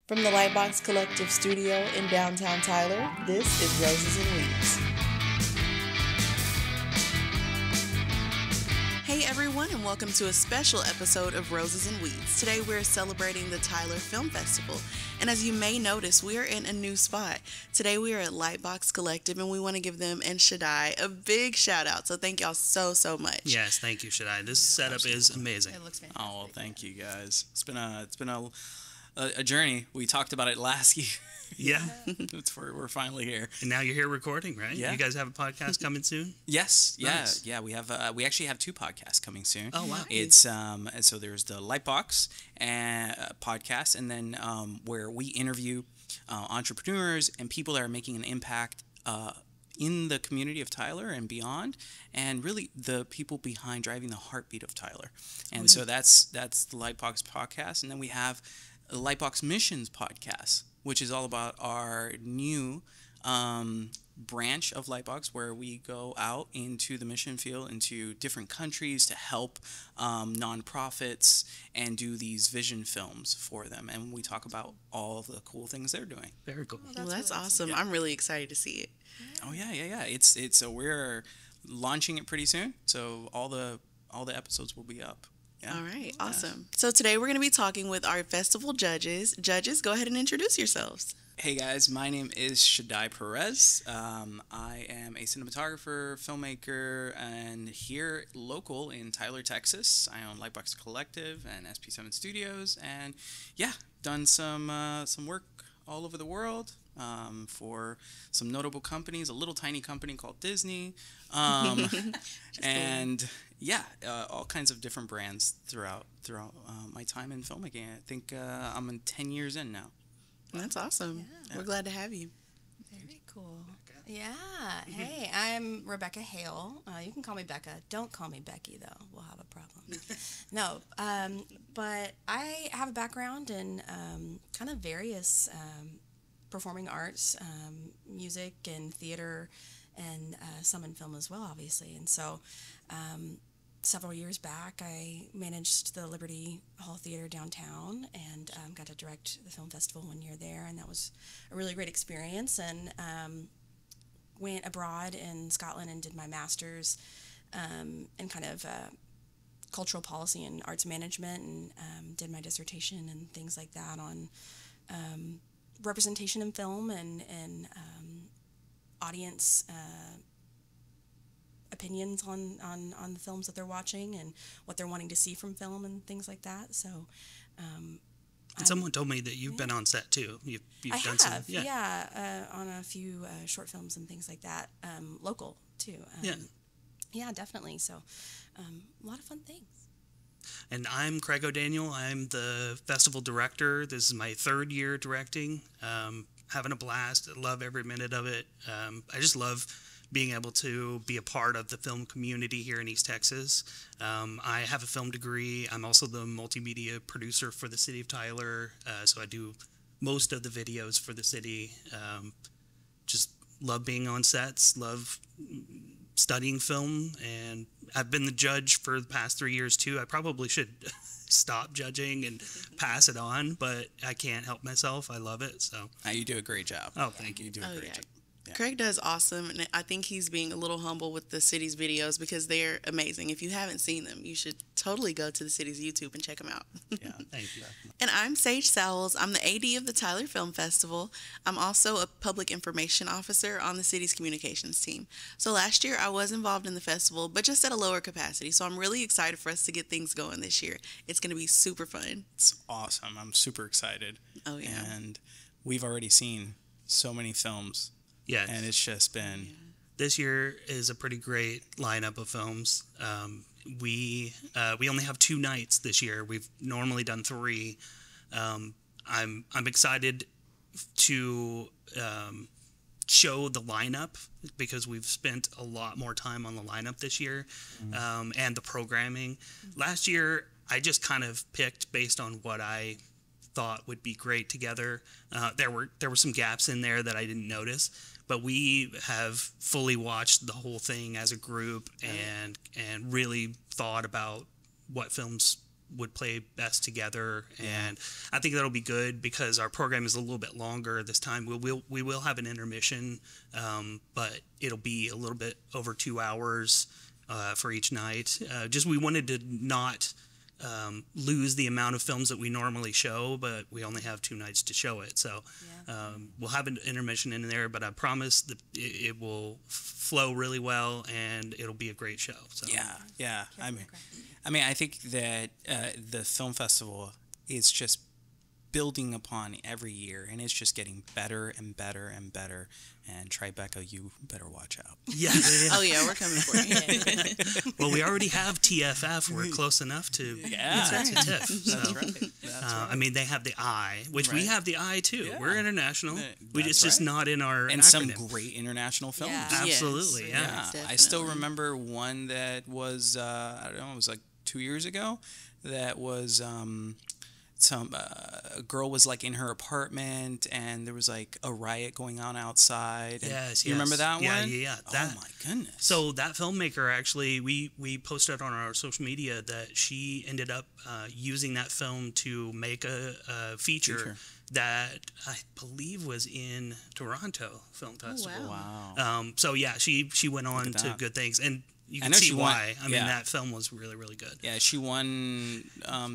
From the Lightbox Collective studio in downtown Tyler, this is Roses and Weeds. Hey everyone, and welcome to a special episode of Roses and Weeds. Today we're celebrating the Tyler Film Festival, and as you may notice, we are in a new spot. Today we are at Lightbox Collective, and we want to give them and Shadai a big shout out. So thank y'all so much. Yes, thank you, Shadai. This setup is amazing. It looks fantastic. Oh, well, thank you guys. It's been a journey. We talked about it last year. Yeah. We're finally here. And now you're here recording, right? Yeah. You guys have a podcast coming soon? Yes. Nice. Yeah. We have. We actually have two podcasts coming soon. Oh, wow. It's and so there's the Lightbox podcast, and then where we interview entrepreneurs and people that are making an impact in the community of Tyler and beyond, and really the people behind driving the heartbeat of Tyler. And so that's the Lightbox podcast, and then we have the Lightbox Missions podcast, which is all about our new branch of Lightbox, where we go out into the mission field, into different countries to help nonprofits and do these vision films for them. And we talk about all of the cool things they're doing. Very cool. Well, that's really awesome. Yeah. I'm really excited to see it. Oh yeah. It's so we're launching it pretty soon. So all the episodes will be up. Yeah. All right, awesome. So today we're going to be talking with our festival judges. Judges, go ahead and introduce yourselves. Hey guys, my name is Shadai Perez. I am a cinematographer, filmmaker, and here local in Tyler, Texas. I own Lightbox Collective and SP7 Studios, and yeah, done some work all over the world for some notable companies. A little tiny company called Disney, and yeah, all kinds of different brands throughout my time in filmmaking. I think I'm in 10 years in now. That's awesome. Yeah. We're glad to have you. Very cool. Yeah. Hey, I'm Rebecca Hale. You can call me Becca. Don't call me Becky, though. We'll have a problem. No, but I have a background in kind of various performing arts, music and theater, and some in film as well, obviously. And so several years back, I managed the Liberty Hall Theater downtown and got to direct the film festival 1 year there, and that was a really great experience. And went abroad in Scotland and did my master's in kind of cultural policy and arts management, and did my dissertation and things like that on representation in film and audience opinions on the films that they're watching and what they're wanting to see from film and things like that. So And someone told me that you've been on set too. You've I done have, some, on a few short films and things like that, local too. Yeah, definitely. So a lot of fun things. And I'm Craig O'Daniel. I'm the festival director. This is my third year directing. Having a blast. I love every minute of it. I just love being able to be a part of the film community here in East Texas. I have a film degree. I'm also the multimedia producer for the city of Tyler, so I do most of the videos for the city. Just love being on sets, love studying film, and I've been the judge for the past 3 years too. I probably should stop judging and pass it on, but I can't help myself. I love it. So You do a great job. Oh, thank you. You do a great job. Yeah. Craig does awesome, and I think he's being a little humble with the city's videos because they're amazing. If you haven't seen them, you should totally go to the city's YouTube and check them out. Yeah. Thank you. And I'm Sage Sowels. I'm the AD of the Tyler Film Festival. I'm also a public information officer on the city's communications team. So last year I was involved in the festival, but just at a lower capacity. So I'm really excited for us to get things going this year. It's going to be super fun. It's awesome. I'm super excited. Oh, yeah. And we've already seen so many films. Yeah. And it's just been... This year is a pretty great lineup of films. We only have 2 nights this year. We've normally done 3. I'm excited to show the lineup because we've spent a lot more time on the lineup this year, and the programming. Last year, I just kind of picked based on what I thought would be great together. There were some gaps in there that I didn't notice. But we have fully watched the whole thing as a group and really thought about what films would play best together. And I think that'll be good because our program is a little bit longer this time. We will have an intermission, but it'll be a little bit over 2 hours for each night. Just we wanted to not lose the amount of films that we normally show, but we only have 2 nights to show it. So we'll have an intermission in there, but I promise that it will flow really well and it'll be a great show. So. Yeah. I mean, I think that the film festival is just building upon every year, and it's just getting better and better and better. And Tribeca, you better watch out. Yeah. Oh yeah, we're coming for you. Well, we already have TFF. We're close enough to TIFF. So, That's right. I mean, they have the I, which we have the I too. Yeah. We're international. That's It's just not in our and acronym. some great international films. Yeah. Absolutely, Yes, yeah. I still remember one that was I don't know, it was like 2 years ago. That was a girl was like in her apartment and there was like a riot going on outside. And Yes, you remember that one? Yeah. Oh my goodness. So that filmmaker actually, we posted on our social media that she ended up using that film to make a feature that I believe was in Toronto Film Festival. Wow. So yeah, she went on to that. good things, and you I can know see she won- why. I mean, yeah. that film was really, really good. Yeah, she won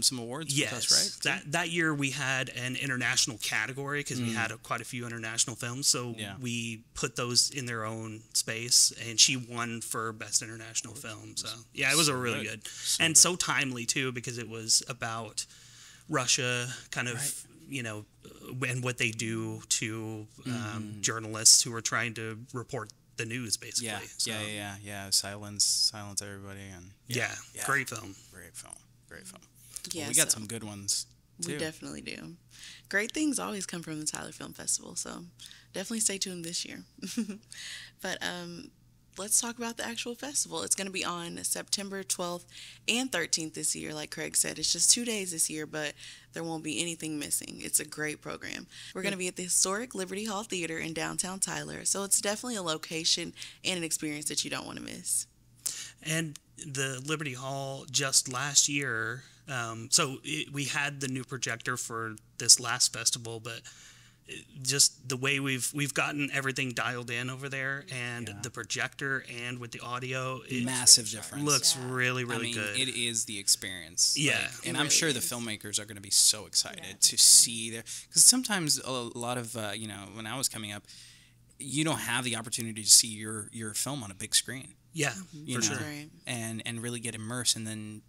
some awards with us, right? That year we had an international category because we had quite a few international films. So we put those in their own space, and she won for best international film. So yeah, it was a really good and so timely too because it was about Russia, kind of and what they do to journalists who are trying to report the news, basically. Yeah. Silence everybody, and great film. Great film. Yeah, Well, we got some good ones too. We definitely do. Great things always come from the Tyler Film Festival, so definitely stay tuned this year. But let's talk about the actual festival. It's going to be on September 12th and 13th this year. Like Craig said, it's just 2 days this year, but there won't be anything missing. It's a great program. We're going to be at the historic Liberty Hall Theater in downtown Tyler, so it's definitely a location and an experience that you don't want to miss. And the Liberty Hall just last year, we had the new projector for this last festival, but just the way we've gotten everything dialed in over there, and the projector and with the audio, massive difference. Looks really, really good. It is the experience. Yeah, and I'm sure the filmmakers are going to be so excited to see their, because sometimes a lot of when I was coming up, you don't have the opportunity to see your film on a big screen. Yeah, for sure. Right. And really get immersed and then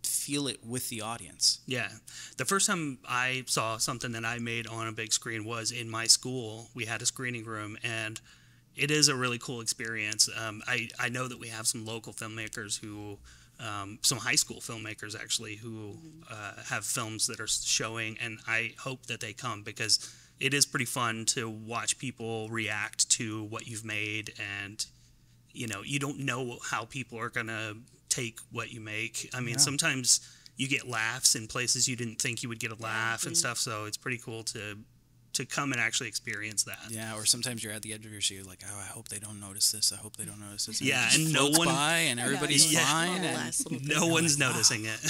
feel it with the audience. Yeah. The first time I saw something that I made on a big screen was in my school. We had a screening room, and it is a really cool experience. I know that we have some local filmmakers who, some high school filmmakers actually, who have films that are showing, and I hope that they come because it is pretty fun to watch people react to what you've made, and you don't know how people are going to take what you make. I mean, sometimes you get laughs in places you didn't think you would get a laugh and stuff, so it's pretty cool to come and actually experience that. Yeah, or sometimes you're at the edge of your seat, like, oh, I hope they don't notice this. I hope they don't notice this. Yeah, and and no one by, and everybody's fine, and no one's noticing it.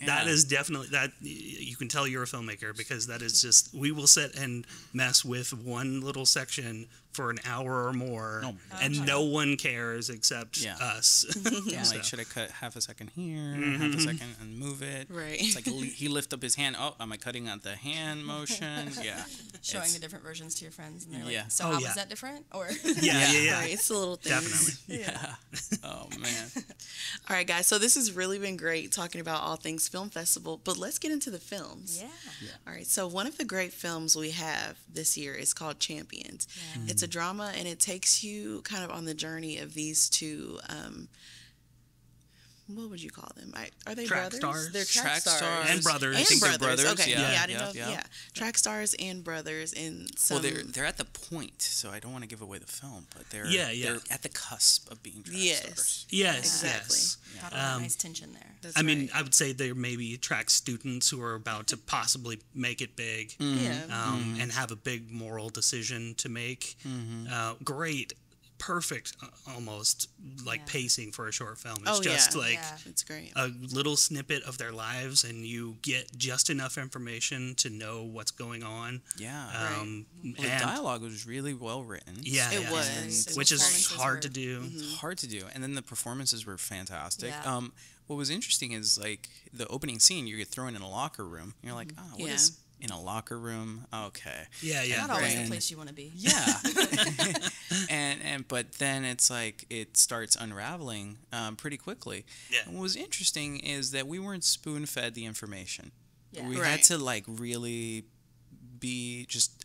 That is definitely that. You can tell you're a filmmaker because that is just, we will sit and mess with one little section for an hour or more, and no one cares except us. Yeah, like, should I cut half a second here, half a second, and move it? Right. It's like he lift up his hand. Oh, am I cutting out the hand motion? Yeah. Showing the different versions to your friends, and they're like, Yeah. so how was that different? Or Yeah. Right, it's a little thing. Definitely. Yeah. Oh man. All right, guys, so this has really been great talking about all things film festival, but let's get into the films. Yeah. All right, so one of the great films we have this year is called Champions. Yeah. It's a drama, and it takes you kind of on the journey of these two, what would you call them? Are they Track brothers? stars. They're track, Track stars. And brothers. And I think they're brothers. brothers. Okay, Yeah. I didn't know. Yeah. Yeah, track stars and brothers in some. Well, they're at the point, so I don't want to give away the film, but they're at the cusp of being track stars. Yes, Exactly. yes. Got a lot of nice tension there. That's I mean, right. I would say they're maybe track students who are about to possibly make it big, yeah. and have a big moral decision to make. Great perfect, almost like pacing for a short film. It's Oh, just yeah. like Yeah. It's great. a little snippet of their lives, and you get just enough information to know what's going on. Yeah. Um, Well, the and dialogue was really well written. yeah, It yeah, was. and- which is Performances hard were- to do. It's hard to do, and then the performances were fantastic. Yeah. What was interesting is like the opening scene, you get thrown in a locker room. You're like, oh, what is in a locker room? Okay. Yeah, yeah. Not always the And- place you want to be. Yeah. and but then it's like it starts unraveling pretty quickly. Yeah. And what was interesting is that we weren't spoon fed the information. Yeah. We Right. had to like really be just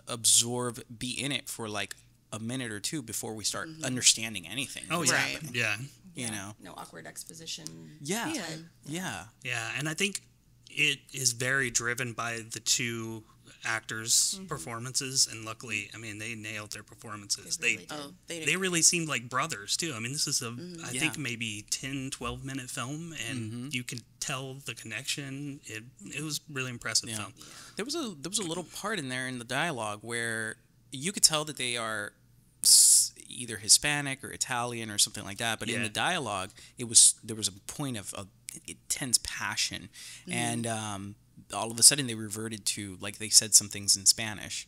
absorb, be in it for like a minute or two before we start understanding anything. Oh yeah, Right. yeah, You know. No awkward exposition. Yeah. Yeah. Yeah. yeah. And I think it is very driven by the two actors' performances, and luckily, I mean, they nailed their performances. They really did. Oh, They really seemed like brothers too. I mean, this is I Yeah. think maybe 10, 12-minute film, and you could tell the connection. It was really impressive film. There was a little part in there in the dialogue where you could tell that they are either Hispanic or Italian or something like that. But in Yeah. the dialogue, there was a point of intense passion, and all of a sudden they reverted to like they said some things in Spanish.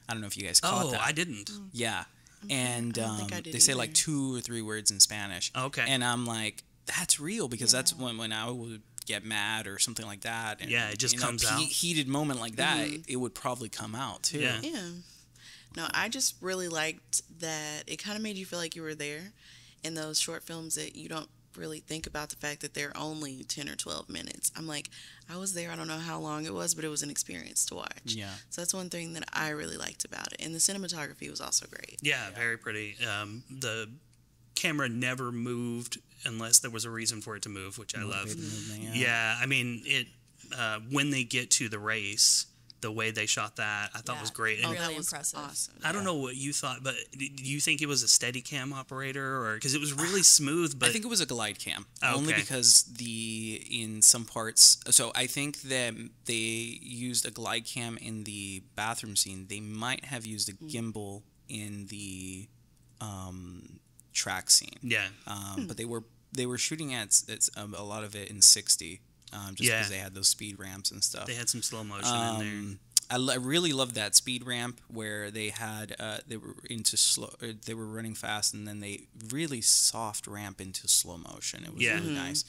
I don't know if you guys caught Oh, that. I didn't. Yeah, and I don't think I did they say like either. 2 or 3 words in Spanish. Okay. And I'm like, that's real because that's when I would get mad or something like that. And, Yeah, it just comes out. Heated moment like that, it would probably come out too. Yeah. Yeah. No, I just really liked that it kind of made you feel like you were there in those short films that you don't really think about the fact that they're only 10 or 12 minutes. I'm like, I was there, I don't know how long it was, but it was an experience to watch. Yeah. So that's one thing that I really liked about it. And the cinematography was also great. Yeah, very pretty. The camera never moved unless there was a reason for it to move, which I love. Motivated movement, Yeah, I mean, it when they get to the race, the way they shot that, I thought was great. And Really that was impressive. awesome. I don't know what you thought, but do you think it was a Steadicam operator, or because it was really smooth? But I think it was a glide cam, Okay. only because in some parts. So I think that they used a glide cam in the bathroom scene. They might have used a gimbal in the track scene. yeah, But they were shooting at a lot of it in 60, just Yeah. because they had those speed ramps and stuff. they had some slow motion in there. I really loved that speed ramp where they had they were into slow. They were running fast, and then they really soft ramp into slow motion. It was Yeah. really nice.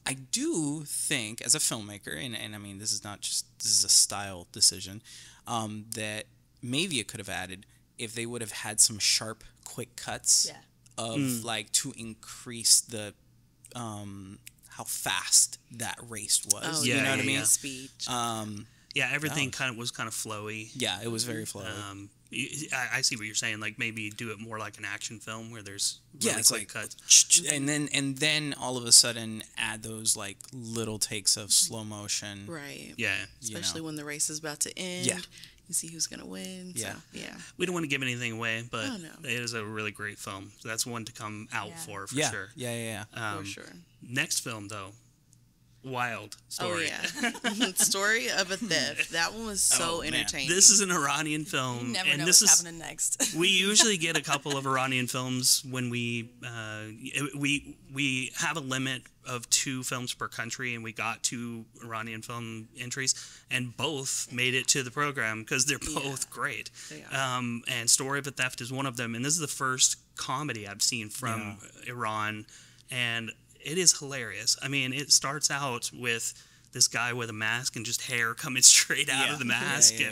I do think, as a filmmaker, and I mean this is a style decision, that maybe it could have added if they would have had some sharp, quick cuts Yeah. of like to increase the how fast that race was. Oh, Yeah, you know what I yeah, mean? yeah. Speed. Yeah, everything was kind of flowy. Yeah, it was very flowy. I see what you're saying. Like maybe do it more like an action film where there's really it's quick like cuts. and then all of a sudden add those like little takes of slow motion. Right. Yeah, Especially when the race is about to end. Yeah. You see who's going to win. Yeah. So, yeah. we don't want to give anything away, but Oh, no. it is a really great film. So that's one to come out Yeah. for Yeah, sure. yeah. For sure. Next film though, Wild Story. Oh, yeah. Story of a Theft. That one was so Oh, man. entertaining. This is an Iranian film, You never and know this what's is happening next. we usually get a couple of Iranian films when we have a limit of 2 films per country, and we got 2 Iranian film entries, and both made it to the program because they're both great. They are. And Story of a Theft is one of them, and this is the first comedy I've seen from Iran, and it is hilarious. I mean, it starts out with this guy with a mask and just hair coming straight out Yeah. of the mask, Yeah.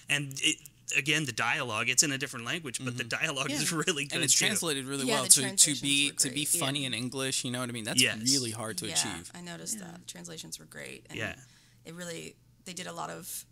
and it, again, the dialogue, it's in a different language, but the dialogue is really good. And it's too. translated really Yeah, well the to translations be were to be great. funny in English. You know what I mean? That's Yes. really hard to Yeah, achieve. I noticed that. Translations were great. And Yeah. they did a lot of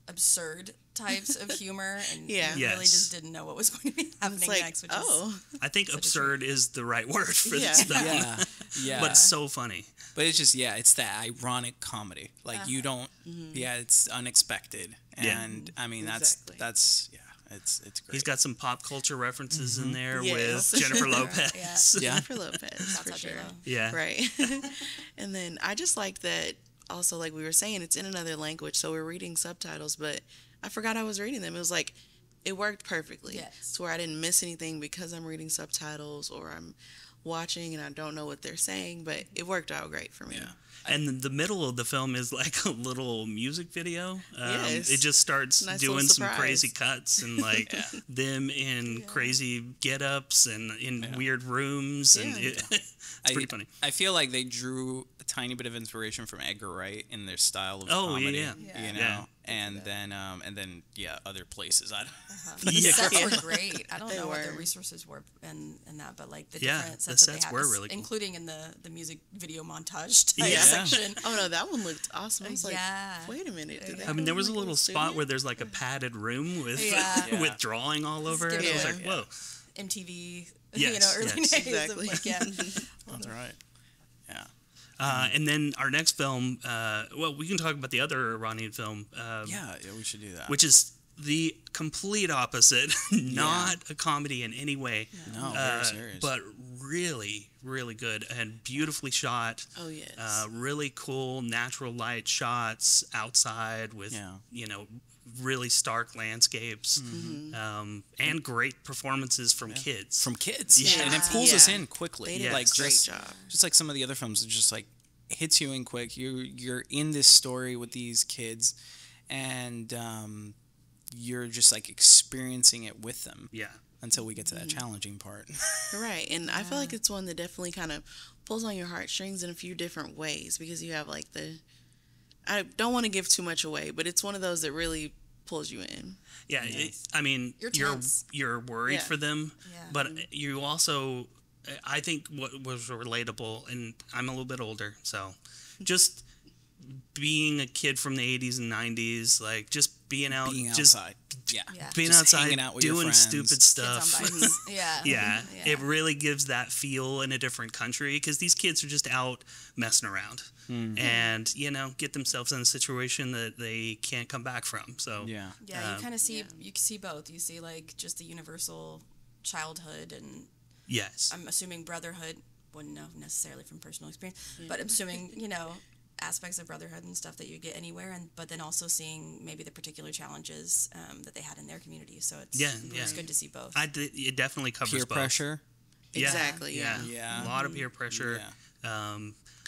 absurd types of humor, and Yeah. you really Yes. just didn't know what was going to be happening It's like, next, which oh. I think absurd is the right word for this Yeah. film. Yeah. But it's so funny. But it's just it's that ironic comedy. Like you don't it's unexpected. Yeah. And I mean Exactly. that's it's great. He's got some pop culture references in there Yes. with Jennifer Lopez. Yeah. Yeah. Jennifer Lopez, for out sure. J-Lo. Yeah. Right. And then I just like that also, like we were saying, it's in another language, so we're reading subtitles, but I forgot I was reading them. It was like it worked perfectly. Yes. To where I didn't miss anything because I'm reading subtitles or I'm watching and I don't know what they're saying, but it worked out great for me. Yeah. And the middle of the film is like a little music video. Yes. It just starts Nice doing little some surprise. crazy cuts and like them in crazy get-ups and in weird rooms. And Yeah. it's pretty funny. I feel like they drew a tiny bit of inspiration from Edgar Wright in their style of Oh, comedy. yeah. You know, Yeah. and then other places. The Yeah. sets were great. I don't They know what the were. resources were in that, but like the Yeah, different the sets that they sets had, were really cool. including in the music video montage type Yeah. section. Oh no, that one looked awesome. I was like, Yeah. wait a minute. Did they I mean, have there was a like little spot studio? where there's like a padded room with Yeah. with drawing all over it. I was Yeah. like, whoa. MTV, Yes, early yes. days Exactly. of like, yeah. That's right. Yeah. And then our next film, well, we can talk about the other Iranian film, Yeah, we should do that. which is the complete opposite, not a comedy in any way, no, very serious. but really, really good and beautifully shot. Oh yes. Really cool natural light shots outside with, really stark landscapes, and great performances from kids. from kids, Yeah. and it pulls us Yeah. in quickly. They did Like a great just, job. just like some of the other films, it just like hits you in quick. You're in this story with these kids, and you're just like experiencing it with them Yeah. until we get to that challenging part. Right, and I feel like it's one that definitely kind of pulls on your heartstrings in a few different ways because you have like I don't want to give too much away, but it's one of those that really pulls you in. Yeah, I mean, You're you're tense. worried Yeah. for them, Yeah. but you also, I think what was relatable, and I'm a little bit older, so just being a kid from the 80s and 90s, like just being out, Being just outside, yeah, being Just outside, hanging out with your doing friends. stupid Kids stuff. on bikes. Yeah. Yeah, Yeah. it really gives that feel in a different country because these kids are just out messing around and, get themselves in a situation that they can't come back from. So, Yeah, Yeah, you kind of see you can see both. You see like just the universal childhood, and yes. I'm assuming brotherhood. Wouldn't know necessarily from personal experience, but I'm assuming aspects of brotherhood and stuff that you get anywhere, but then also seeing maybe the particular challenges that they had in their community. So it's good to see both. It definitely covers peer both. pressure. Yeah, Exactly, yeah. Yeah. A lot of peer pressure. Yeah.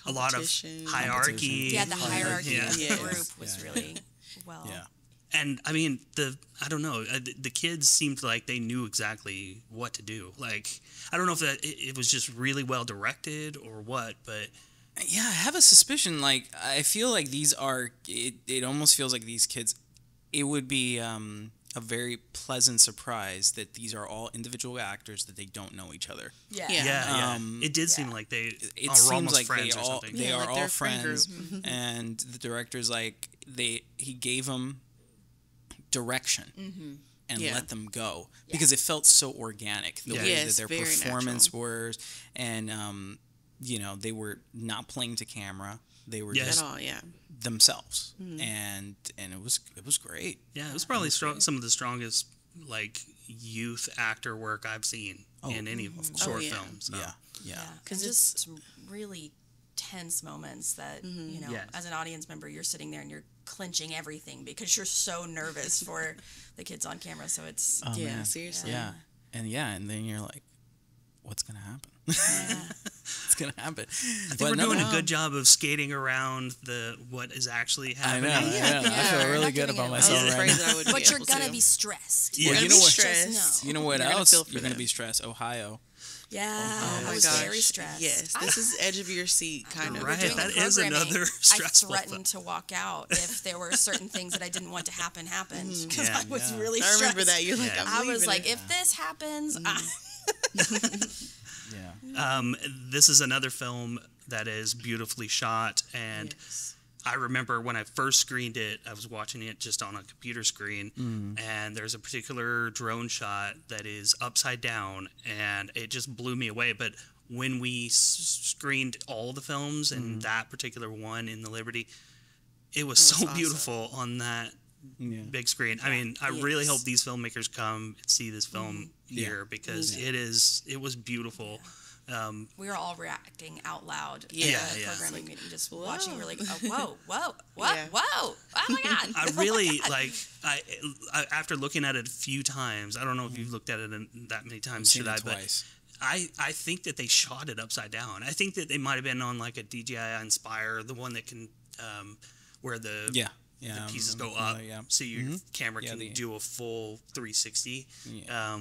A lot of Competition. hierarchy. Yeah, the hierarchy Yeah. of the Yes. group was really well. Yeah. And I mean, I don't know, the kids seemed like they knew exactly what to do. Like, I don't know if that it was just really well directed or what, but Yeah, I have a suspicion. Like, I feel like these are. It almost feels like these kids. It would be a very pleasant surprise that these are all individual actors that they don't know each other. Yeah. yeah. It did seem like they It are seems almost like friends they or all something. they Yeah, are like all they're a friend friends, group. and the director's like he gave them direction. And Yeah. let them go because it felt so organic the Yeah. way Yes, that their very performance was, and they were not playing to camera. They were Yes. just At all, yeah. themselves, and it was great. Yeah, it was probably some of the strongest like youth actor work I've seen in any short yeah. film. So. Yeah. And 'Cause just some really tense moments that Yes. as an audience member, you're sitting there and you're clenching everything because you're so nervous for the kids on camera. So it's Oh, Yeah, man. seriously. Yeah, and then you're like, what's gonna happen? What's gonna happen? I think we're doing a good job of skating around what is actually I know. happening. I know. I feel We're really not good giving about it away. I myself was right afraid now. that I would be but you're able gonna to. be stressed. Yeah. You're you gonna know be what? stressed. No. You know what You're gonna else? feel for You're gonna them. be stressed. Ohio. Yeah, Oh I my was gosh. very stressed. Yes, this is edge of your seat kind of. Right, Doing that the is programming, another stressful I threatened to walk out if there were certain things that I didn't want to happen because Yeah. I was Yeah. really I stressed. remember that. You're like, Yeah. I'm I was leaving like, it. if this happens, Yeah. This is another film that is beautifully shot, and Yes. I remember when I first screened it, I was watching it just on a computer screen, and there's a particular drone shot that is upside down, and it just blew me away. But when we screened all the films and that particular one in the Liberty, it was so awesome. beautiful on that big screen. I mean, I really Yes. hope these filmmakers come and see this film here because it was beautiful. We were all reacting out loud Yeah, in yeah. the programming meeting, just whoa. watching. We're like, oh, whoa, what? Yeah. Whoa, oh my God. I really like. I after looking at it a few times. I don't know if you've looked at it that many times, Seen it Shadai, but twice. I think that they shot it upside down. I think that they might have been on like a DJI Inspire, the one that can where the Yeah. the pieces go up, yeah. so your camera Yeah, can do a full 360. Yeah.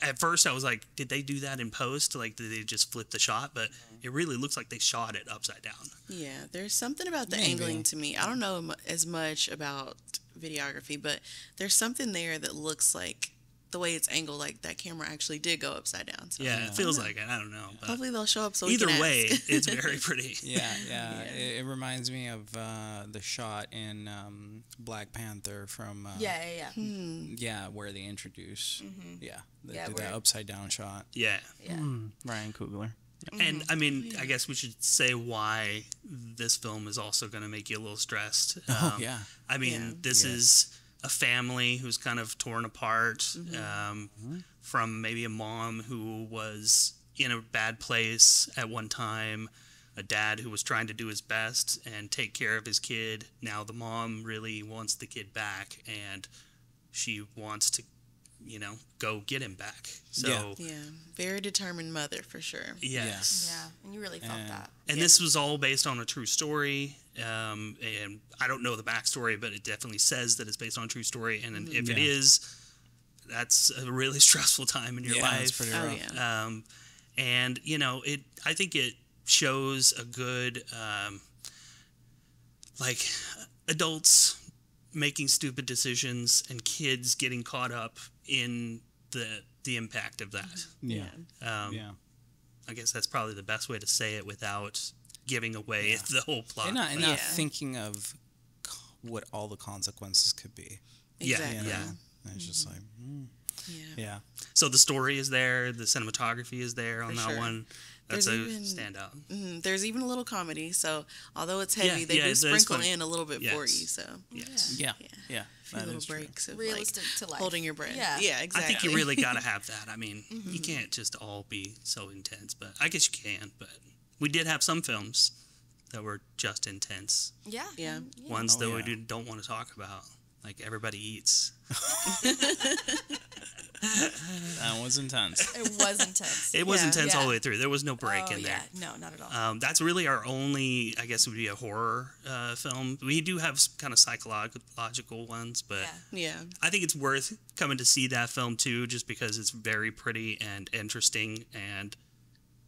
At first, I was like, did they do that in post? Like, did they just flip the shot? But it really looks like they shot it upside down. Yeah, there's something about the Maybe. angling to me. I don't know as much about videography, but there's something there that looks like the way it's angled, like that camera actually did go upside down. So Yeah, it feels like it. I don't know. But hopefully they'll show up so we either can way, ask. it's very pretty. Yeah. It reminds me of the shot in Black Panther from Yeah. yeah, where they introduce Yeah, do where- that upside down shot. Yeah. Yeah. Ryan Coogler. And I mean, I guess we should say why this film is also going to make you a little stressed. Oh yeah. I mean, Yeah. this is a family who's kind of torn apart from maybe a mom who was in a bad place at one time, a dad who was trying to do his best and take care of his kid. Now the mom really wants the kid back, and she wants to, go get him back. So, Yeah, very determined mother for sure. yes. Yeah, and you really felt that. And this was all based on a true story. And I don't know the backstory, but it definitely says that it's based on a true story. And if it is, that's a really stressful time in your life. It's pretty Oh rough. yeah. And I think it shows a good, like adults making stupid decisions and kids getting caught up in the impact of that. Yeah. I guess that's probably the best way to say it without giving away the whole plot. And not Yeah. thinking of what all the consequences could be. Yeah, Exactly. yeah. And it's just like, yeah. So the story is there, the cinematography is there on For that sure. one. That's There's a even- standout. There's even a little comedy, so although it's heavy, Yeah, they yeah, do it's sprinkle funny. in a little bit for Yes. you. So Yes. Yeah. Yeah. Yeah. a few That little is true. breaks of Realistic to like life. holding your breath. Yeah. Yeah, I exactly. think you really got to have that. I mean, you can't just all be so intense, but I guess you can. But we did have some films that were just intense. Yeah. Yeah. Ones Oh, that yeah. we don't want to talk about, like Everybody Eats. That was intense. It was intense. It was Yeah. intense all the Yeah. way through. There was no break Oh, in there. yeah. No, not at all. That's really our only, I guess it would be a horror film. We do have kind of psychological ones, but Yeah. Yeah. I think it's worth coming to see that film too, just because it's very pretty and interesting and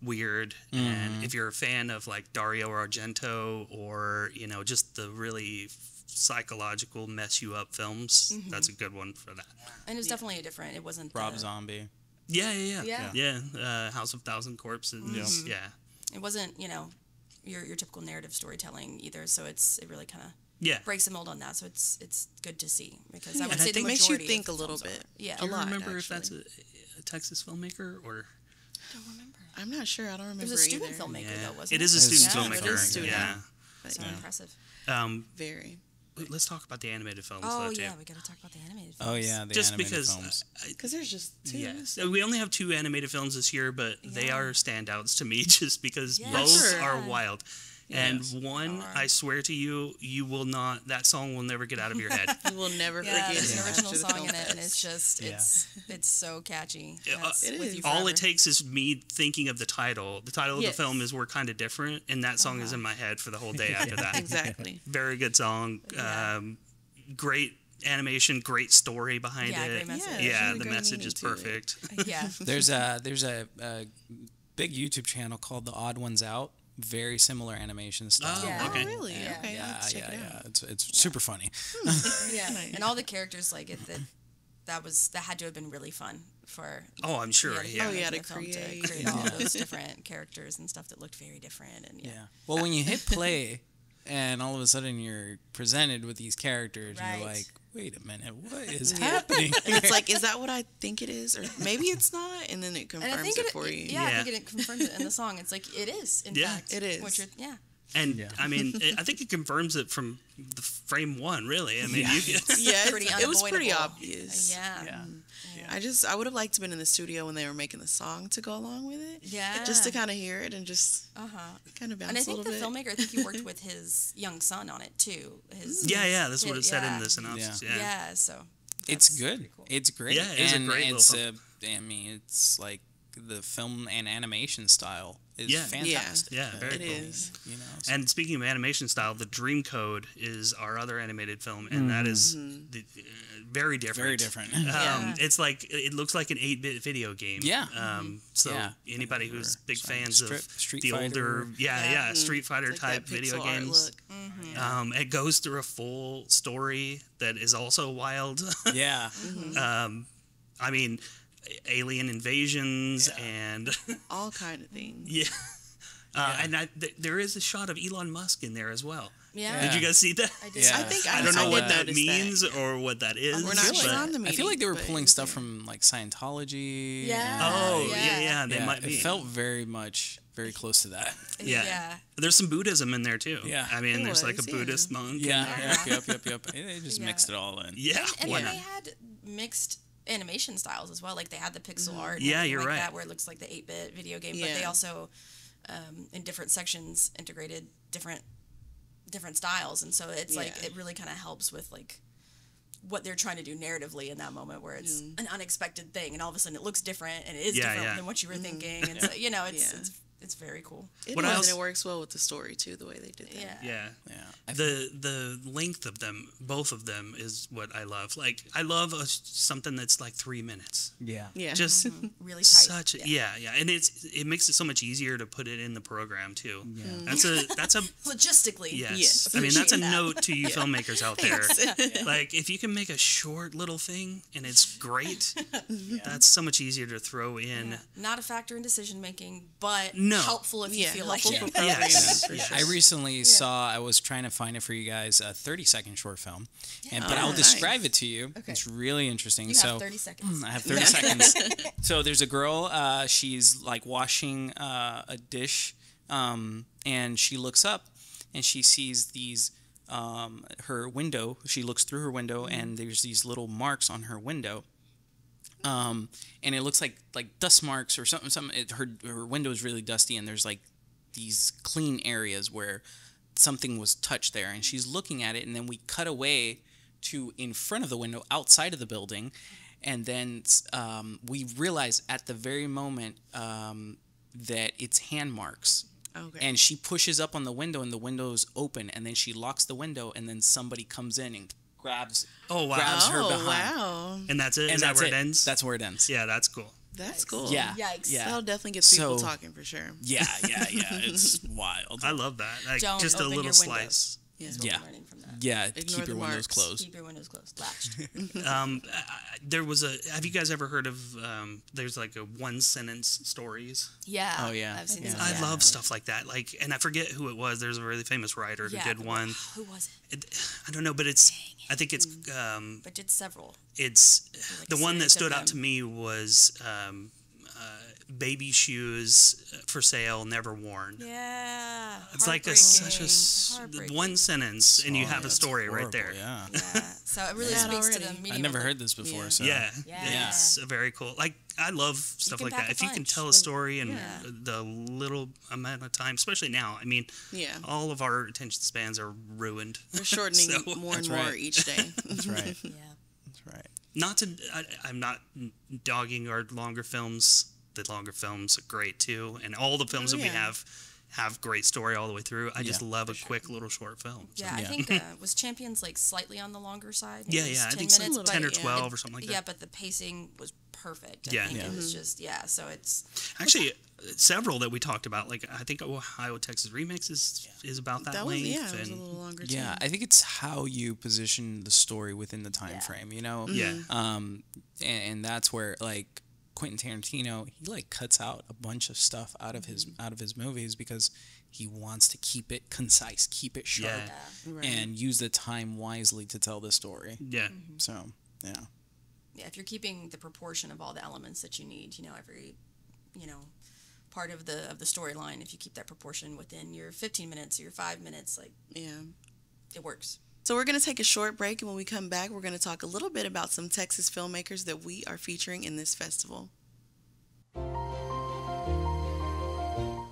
weird. And if you're a fan of like Dario Argento or, just the really psychological mess you up films, that's a good one for that. And it was definitely a different. It wasn't Rob the- Zombie. Yeah. House of Thousand Corpses. Yeah. It wasn't your typical narrative storytelling either. So it really kind of Yeah. breaks the mold on that. So it's good to see because I And would I say the think- Makes you majority of think a little films are. bit. Yeah. Do you lot, remember if that's actually. a Texas filmmaker or? I don't remember. I'm not sure. I don't remember It was a student either. filmmaker Yeah. though, wasn't It is a It is student student filmmaker. film. It is student. Yeah. But So yeah, impressive. very. Let's talk about the animated films Oh though too. yeah, we got to talk about the animated films. Oh yeah, the Just animated because films. Because there's just two. Yes, we only have 2 animated films this year, but they Yeah. are standouts to me just because Yeah, both sure. are wild. And Yes. one, Are. I swear to you, you will not. That song will never get out of your head. You will never Yeah, forget there's it an original after the song film in it, and it's fest. just it's so catchy. Yeah, And it's it with is. you All forever. it takes is me thinking of the title. The title of Yes. the film is "We're Kind of Different," and that song is in my head for the whole day after that. Exactly. Very good song. Yeah. Great animation, great story behind Yeah, it. great message. Yeah, Yeah, really the great message meaning is to it. perfect. Yeah. There's a big YouTube channel called The Odd Ones Out. Very similar animation style. Oh, Yeah. okay. Oh, really? Yeah. Okay, I'll Yeah, have to check it yeah. out. It's super funny. Yeah. Nice. And all the characters like that had to have been really fun for Oh, I'm sure. Yeah. Oh, yeah, making to the film create. all those different characters and stuff that looked very different and Yeah. Well, when you hit play, and all of a sudden you're presented with these characters, and you're Right. like, wait a minute, what is happening? And it's like, is that what I think it is? Or maybe it's not. And then it And I confirms think it for you. I think it confirms it in the song. It's like it is, in Yeah. fact. It is. What you're, yeah. And I mean, I think it confirms it from the frame one, really. I mean, it was pretty unavoidable. obvious. Yeah. I would have liked to have been in the studio when they were making the song to go along with it. Yeah. Just to kind of hear it and just kind of bounce And I think a the little bit. filmmaker, I think he worked with his young son on it too. That's what it said in the synopsis. Yeah, so It's that's good. pretty cool. It's great. Yeah, it's a and great it's little film. I mean, it's like the film and animation style is fantastic. Yeah, very It cool. is. You know, so- And speaking of animation style, the Dream Code is our other animated film, and that is very different. very different. It's like it looks like an 8-bit video game. Yeah. So Yeah. anybody who's big Sorry, fans of Street the Fighter. older, Street Fighter Like type that video pixel art games, look. it goes through a full story that is also wild. Yeah. I mean, alien invasions and All kind of things. and there is a shot of Elon Musk in there as well. Yeah. Did you guys see that? I did. Yeah. I think I don't know what that notice means or what that is. We're not but- sure on the I meeting. feel like they were but pulling it's stuff there. from like Scientology. Yeah. Oh, Yeah. they might It be. felt very close to that. Yeah. There's some Buddhism in there too. Yeah. I mean, There there's like a was, Buddhist monk. in Yeah. there. Yep. They just mixed it all in. Yeah. And why then not? they had mixed animation styles as well. Like they had the pixel art. And Yeah, everything you're like right. That, where it looks like the 8-bit video game, but they Yeah. also, in different sections, integrated different styles, and so it's like Yeah. it really kind of helps with like what they're trying to do narratively in that moment, where it's an unexpected thing, and all of a sudden it looks different and it is Yeah, different yeah. than what you were thinking, and so it's very cool. It What is, else- and it works well with the story too, the way they did that. Yeah. Yeah. The length of them, both of them, is what I love. Like I love something that's like 3 minutes. Yeah. Yeah. Just Really tight. such and it makes it so much easier to put it in the program too. Yeah. That's a Logistically. yes. Yes. I mean that's a Appreciate that. note to you filmmakers out there. Like if you can make a short little thing and it's great, that's so much easier to throw in. Not a factor in decision making, but No. helpful if you feel like helpful it. for programming, Yes. for Yes. sure. I recently saw, I was trying to find it for you guys, a 30-second short film. But I'll nice. describe it to you. Okay. It's really interesting. You so have 30 seconds. I have 30 seconds. So there's a girl, she's like washing a dish, and she looks up and she sees these, her window, she looks through her window and there's these little marks on her window. And it looks like dust marks or something. Her window is really dusty, and there's like these clean areas where something was touched there. And she's looking at it, and then we cut away to in front of the window, outside of the building, and then we realize at the very moment that it's hand marks. Okay. And she pushes up on the window, and the window's open, and then she locks the window, and then somebody comes in and grabs Oh wow. grabs her oh behind. wow, And that's it. And Is that that's where it ends? That's where it ends. Yeah, that's cool. that's cool. Yeah. Yikes. Yeah. That'll definitely get people So- talking for sure. Yeah. It's wild. I love that. Like Don't just a open little your slice. windows. Is what Yeah. we're learning from that. Yeah, Ignore keep the your windows marks. closed. Keep your windows closed, latched. There was have you guys ever heard of there's like a one sentence stories? Yeah. Oh, yeah. I've seen Yeah. this. I yeah. love stuff like that. Like, and I forget who it was. There's a really famous writer who Yeah. did one. Who was it? I don't know, but I think it's But did several. it's Like the a one that series of stood out to them. me was baby shoes for sale, never worn. Yeah. It's like Heartbreaking. one sentence, and you Oh, have a that's story right horrible, there. Yeah. Yeah. So it really Yeah, speaks to already. the medium. I've never of heard this before. Yeah. So Yeah, Yeah. it's very cool. Like I love stuff can like pack that. a If you can punch. tell a story in Yeah. the little amount of time, especially now. I mean, Yeah. all of our attention spans are ruined. We're shortening So- more and That's more right. each day. That's right. Yeah. That's right. Not to, I'm not dogging our longer films. The longer films are great too, and all the films that we yeah. have great story all the way through. I just Yeah, love a quick little short film. So. Yeah, Yeah. I think was Champions like slightly on the longer side. Maybe Yeah, it was yeah. I 10 think minutes, some but 10 or yeah. 12 or something like Yeah, that. but the pacing was perfect. Yeah. I think Yeah. it was just so it's Actually, several that we talked about. Like I think Ohio Texas Remix is about that, That was length. it was a and little longer Yeah, too. I think it's how you position the story within the time frame. You know. yeah. And that's where like Quentin Tarantino, he like cuts out a bunch of stuff out of his movies because he wants to keep it concise, keep it sharp, Yeah. Right. and use the time wisely to tell the story. Yeah. So yeah. if you're keeping the proportion of all the elements that you need, every part of the storyline if you keep that proportion within your 15 minutes or your 5 minutes. Like, Yeah. it works. So we're going to take a short break, and when we come back, we're going to talk a little bit about some Texas filmmakers that we are featuring in this festival.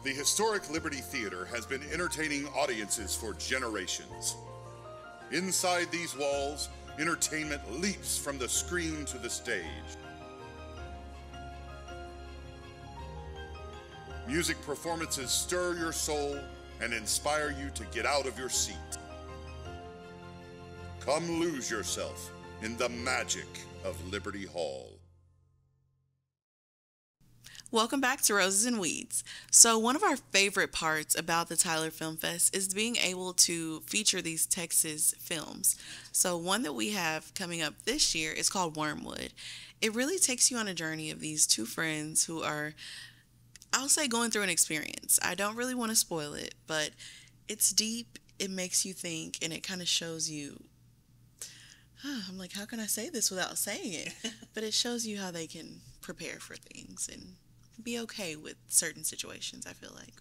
The historic Liberty Theater has been entertaining audiences for generations. Inside these walls, entertainment leaps from the screen to the stage. Music performances stir your soul and inspire you to get out of your seat. Come lose yourself in the magic of Liberty Hall. Welcome back to Roses and Weeds. So one of our favorite parts about the Tyler Film Fest is being able to feature these Texas films. So one that we have coming up this year is called Wormwood. It really takes you on a journey of these two friends who are, I'll say, going through an experience. I don't really want to spoil it, but it's deep, it makes you think, and it kind of shows you, I'm like, how can I say this without saying it? But it shows you how they can prepare for things and be okay with certain situations, I feel like.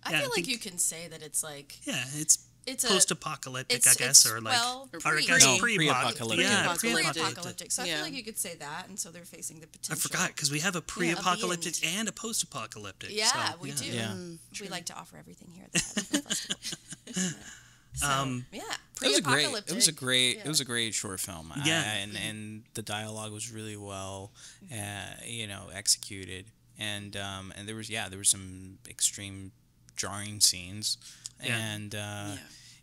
I feel like you can say that it's like... Yeah, it's It's post-apocalyptic, I guess, or like... well, or I guess pre-apocalyptic. Yeah, pre-apocalyptic. So I Yeah. feel like you could say that, and so they're facing the I potential. forgot, because we have a pre-apocalyptic and a post-apocalyptic. Yeah, so, we do. Yeah. We like to offer everything here at the Tyler Film Festival. So, yeah, It was a great. pre-apocalyptic. It was a great. Yeah. It was a great short film. Yeah. And the dialogue was really well, executed. And there was some extreme jarring scenes. Yeah. And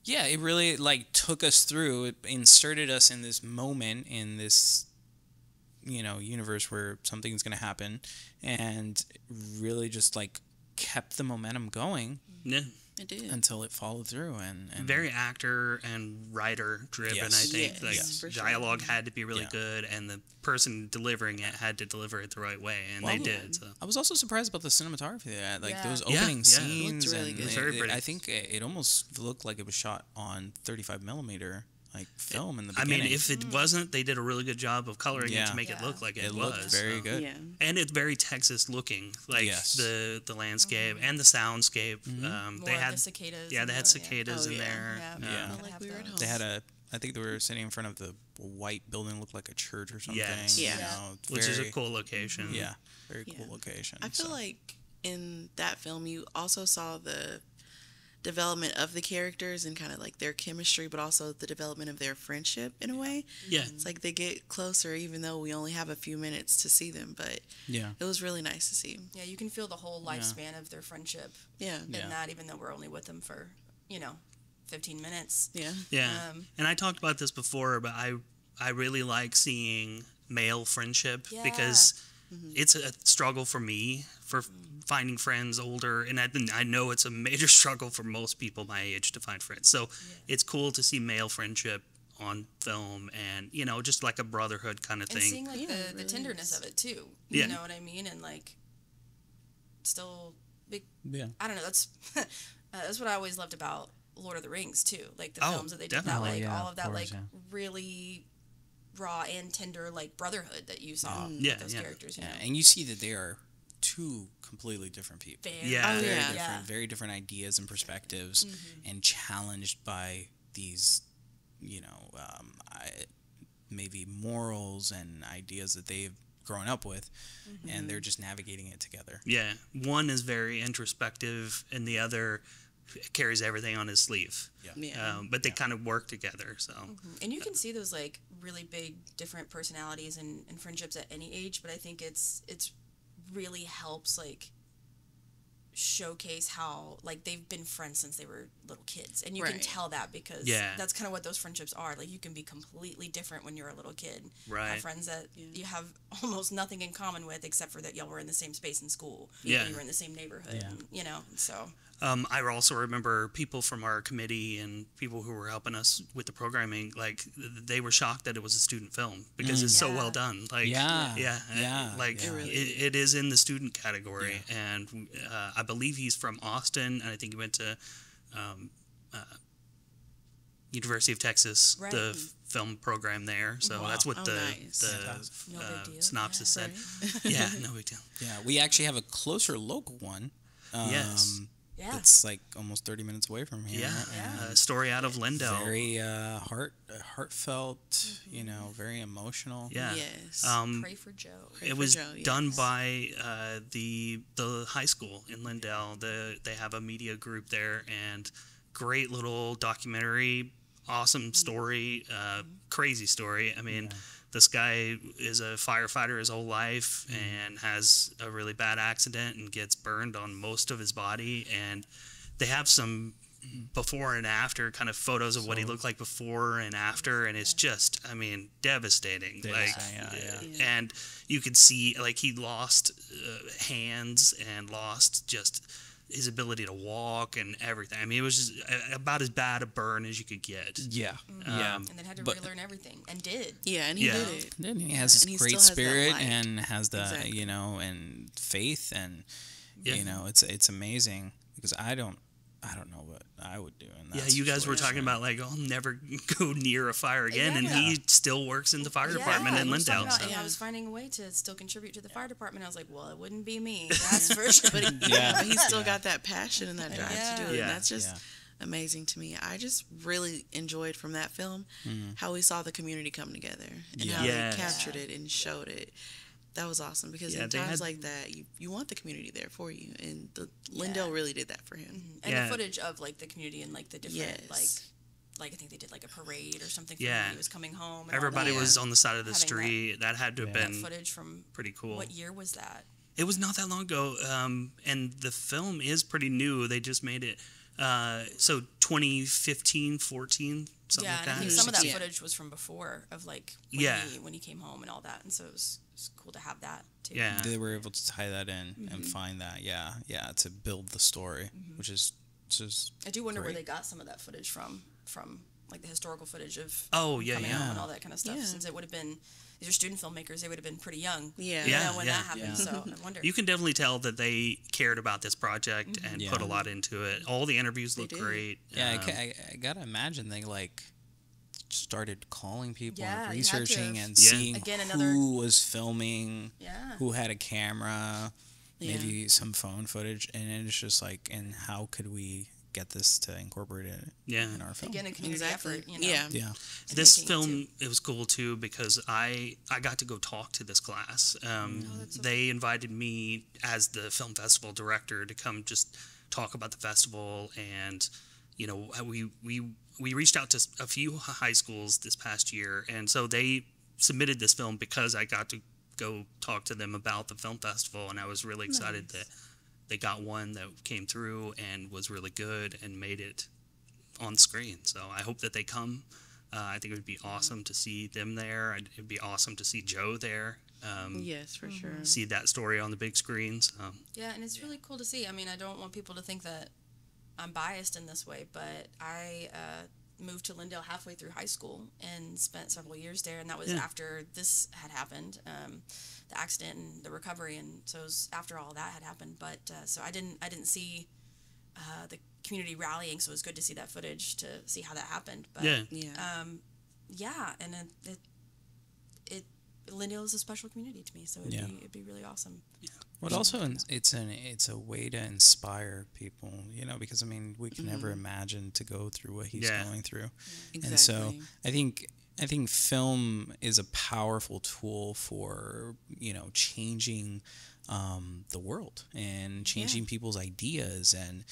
it really like took us through. It inserted us in this moment in this universe where something's going to happen, and really just like kept the momentum going. Yeah. It did. Until it followed through, and Very actor and writer driven. Yes. I think Yes, like yes, for sure. dialogue had to be really Yeah. good, and the person delivering it had to deliver it the right way, and they did. So. I was also surprised about the cinematography there. Like Yeah. those Yeah, opening yeah. scenes, It looked really and good. It's very pretty. I think it almost looked like it was shot on 35 millimeter like film in the I beginning. mean, if it wasn't, they did a really good job of coloring it Yeah. to make it look like it, it was. looked very so. good. Yeah. And it's very Texas looking, like Yes. the landscape and the soundscape. More they of had the cicadas. yeah, and they had the- cicadas Oh, in yeah. there. Yeah, Yeah. gotta Like have we were at those. home. They had I think they were sitting in front of the white building, looked like a church or something. Yes. Yeah. You know, Which is a very- cool location. Yeah, very Yeah. cool location. I feel so. like in that film you also saw the development of the characters and kind of like their chemistry, but also the development of their friendship in a way. Yeah. It's like they get closer even though we only have a few minutes to see them, but Yeah. it was really nice to see. Yeah, you can feel the whole lifespan of their friendship Yeah. in Yeah. that, even though we're only with them for 15 minutes. Yeah. Yeah. And I talked about this before, but I really like seeing male friendship because it's a struggle for me for finding friends older, and I know it's a major struggle for most people my age to find friends. So it's cool to see male friendship on film, and just like a brotherhood kind of And thing. seeing like Yeah, the it really tenderness is. of it too. Yeah. You know what I mean? And like still big. Yeah. I don't know. That's that's what I always loved about Lord of the Rings too. Like the Oh, films that they did that, definitely. like Yeah, all of of that, course, like yeah. really raw and tender, like brotherhood that you saw with Yeah, those yeah. characters. You Yeah, know? and you see that they are two completely different people. Very, Yeah. Oh, Very yeah. different, very different ideas and perspectives, and challenged by these, maybe morals and ideas that they've grown up with, and they're just navigating it together. Yeah, one is very introspective, and the other carries everything on his sleeve. Yeah. But they kind of work together. So And you can see those like really big different personalities and friendships at any age, but I think it's really helps like showcase how like they've been friends since they were little kids, and you can Right. tell that because Yeah. that's kind of what those friendships are. Like you can be completely different when you're a little kid. Right. Have friends that you have almost nothing in common with except for that y'all were in the same space in school. Yeah. And you were in the same neighborhood. Yeah. And, so I also remember people from our committee and people who were helping us with the programming, like they were shocked that it was a student film because it's so Yeah. well done. Like, Yeah. like It really it is in the student category, and I believe he's from Austin, and I think he went to University of Texas, Right. the film program there. So that's what Oh, the nice. No big deal. synopsis Yeah. said. Yeah, no big deal. Yeah, we actually have a closer local one Yes. Yeah. It's like almost 30 minutes away from here. Yeah, and a story out of Lindell. very heartfelt, very emotional. Yeah. Yes. Pray for Joe. It was Joe, done yes. by the high school in Lindell. They have a media group there, and great little documentary, awesome story, crazy story. I mean, this guy is a firefighter his whole life and has a really bad accident and gets burned on most of his body, and they have some before and after kind of photos of what he looked like before and after, and it's just, I mean, devastating. And you could see, like, he lost hands and lost just his ability to walk and everything. I mean, it was just about as bad a burn as you could get. Yeah. And then had to relearn everything, and did. Yeah, and he did it. Then he has And this he great still has that spirit light. and has the, Exactly. and faith, and Yeah. it's amazing, because I don't know what I would do in that. Yeah, you guys were talking situation. about, like, I'll never go near a fire again, and he still works in the fire department in he was talking Lindell. about, So. and I was finding a way to still contribute to the fire department. I was like, well, it wouldn't be me, that's for sure. But but he's still got that passion and that drive to do it. Yeah. And that's just Yeah. amazing to me. I just really enjoyed from that film how we saw the community come together and how Yes. they captured it and showed it. That was awesome, because Yeah, in they times had- like that, you want the community there for you, and Lindell really did that for him. And Yeah. the footage of, like, the community and, like, the different, Yes. like I think they did, like, a parade or something for Yeah. when he was coming home. And all Everybody that. was on the side of the Having that- street. That had to have That been footage from pretty cool. what year was that? It was not that long ago, and the film is pretty new. They just made it, so 2015, 14, something like And I that. think some of that Yeah. footage was from before, of, like, when, Yeah. when he came home and all that, and so it was cool to have that too. Yeah. They were able to tie that in and find that, to build the story, which is just I do wonder where great. they got some of that footage from like the historical footage of Oh, yeah, coming yeah. home and all that kind of stuff. Yeah. Since it would have been, these are student filmmakers, they would have been pretty young. Yeah. Yeah. When that happened. So I wonder. You can definitely tell that they cared about this project and Yeah. put a lot into it. All the interviews look did. great. Yeah, Um, I gotta imagine they like started calling people Yeah, and you had to researching have. and Yeah. seeing Again, another- who was filming, Yeah. who had a camera, Yeah. maybe some phone footage, and it's just like, and how could we get this to incorporate it Yeah. in our film? Again, a community Exactly. effort. You know? Yeah. Yeah, This making it film, it was cool too because I got to go talk to this class. They invited me as the film festival director to come just talk about the festival, and we reached out to a few high schools this past year, and so they submitted this film because I got to go talk to them about the film festival, and I was really excited that they got one that came through and was really good and made it on screen. So I hope that they come. I think it would be awesome to see them there. It'd be awesome to see Joe there. Yes, for sure. See that story on the big screen. So. Yeah, and it's really cool to see. I mean, I don't want people to think that I'm biased in this way, but I moved to Lindale halfway through high school and spent several years there, and that was after this had happened, the accident and the recovery, and so it was after all that had happened. But so I didn't see the community rallying, so it was good to see that footage to see how that happened. But Yeah. and it Lindale is a special community to me, so it'd be really awesome. But also, it's a way to inspire people, because I mean, we can never imagine to go through what he's going through, Exactly. and so I think film is a powerful tool for changing the world and changing people's ideas, and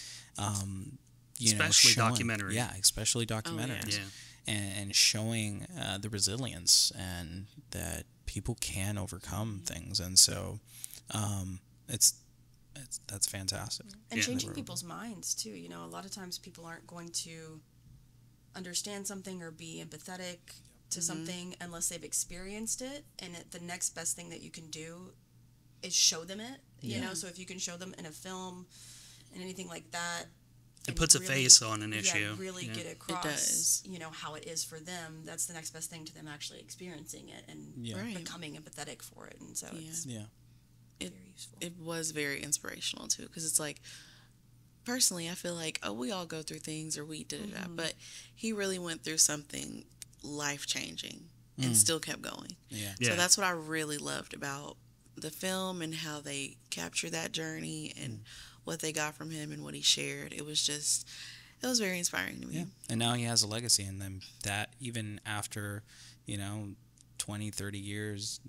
Especially showing, documentaries. Yeah, especially documentaries, Yeah. and showing the resilience and that people can overcome things, and so that's fantastic. And Yeah. changing people's minds too. A lot of times people aren't going to understand something or be empathetic to something unless they've experienced it. And the next best thing that you can do is show them it. You know, so if you can show them in a film and anything like that, It and puts a really- face on an issue. Yeah, really get across, does. how it is for them. That's the next best thing to them actually experiencing it and Right. becoming empathetic for it. And so it's Yeah. very useful. It was very inspirational too, because it's like, personally, I feel like, we all go through things, or we did it, but he really went through something life-changing and still kept going. Yeah. Yeah. So that's what I really loved about the film and how they capture that journey and what they got from him and what he shared. It was very inspiring to me. Yeah. And now he has a legacy, and then that even after, 20, 30 years,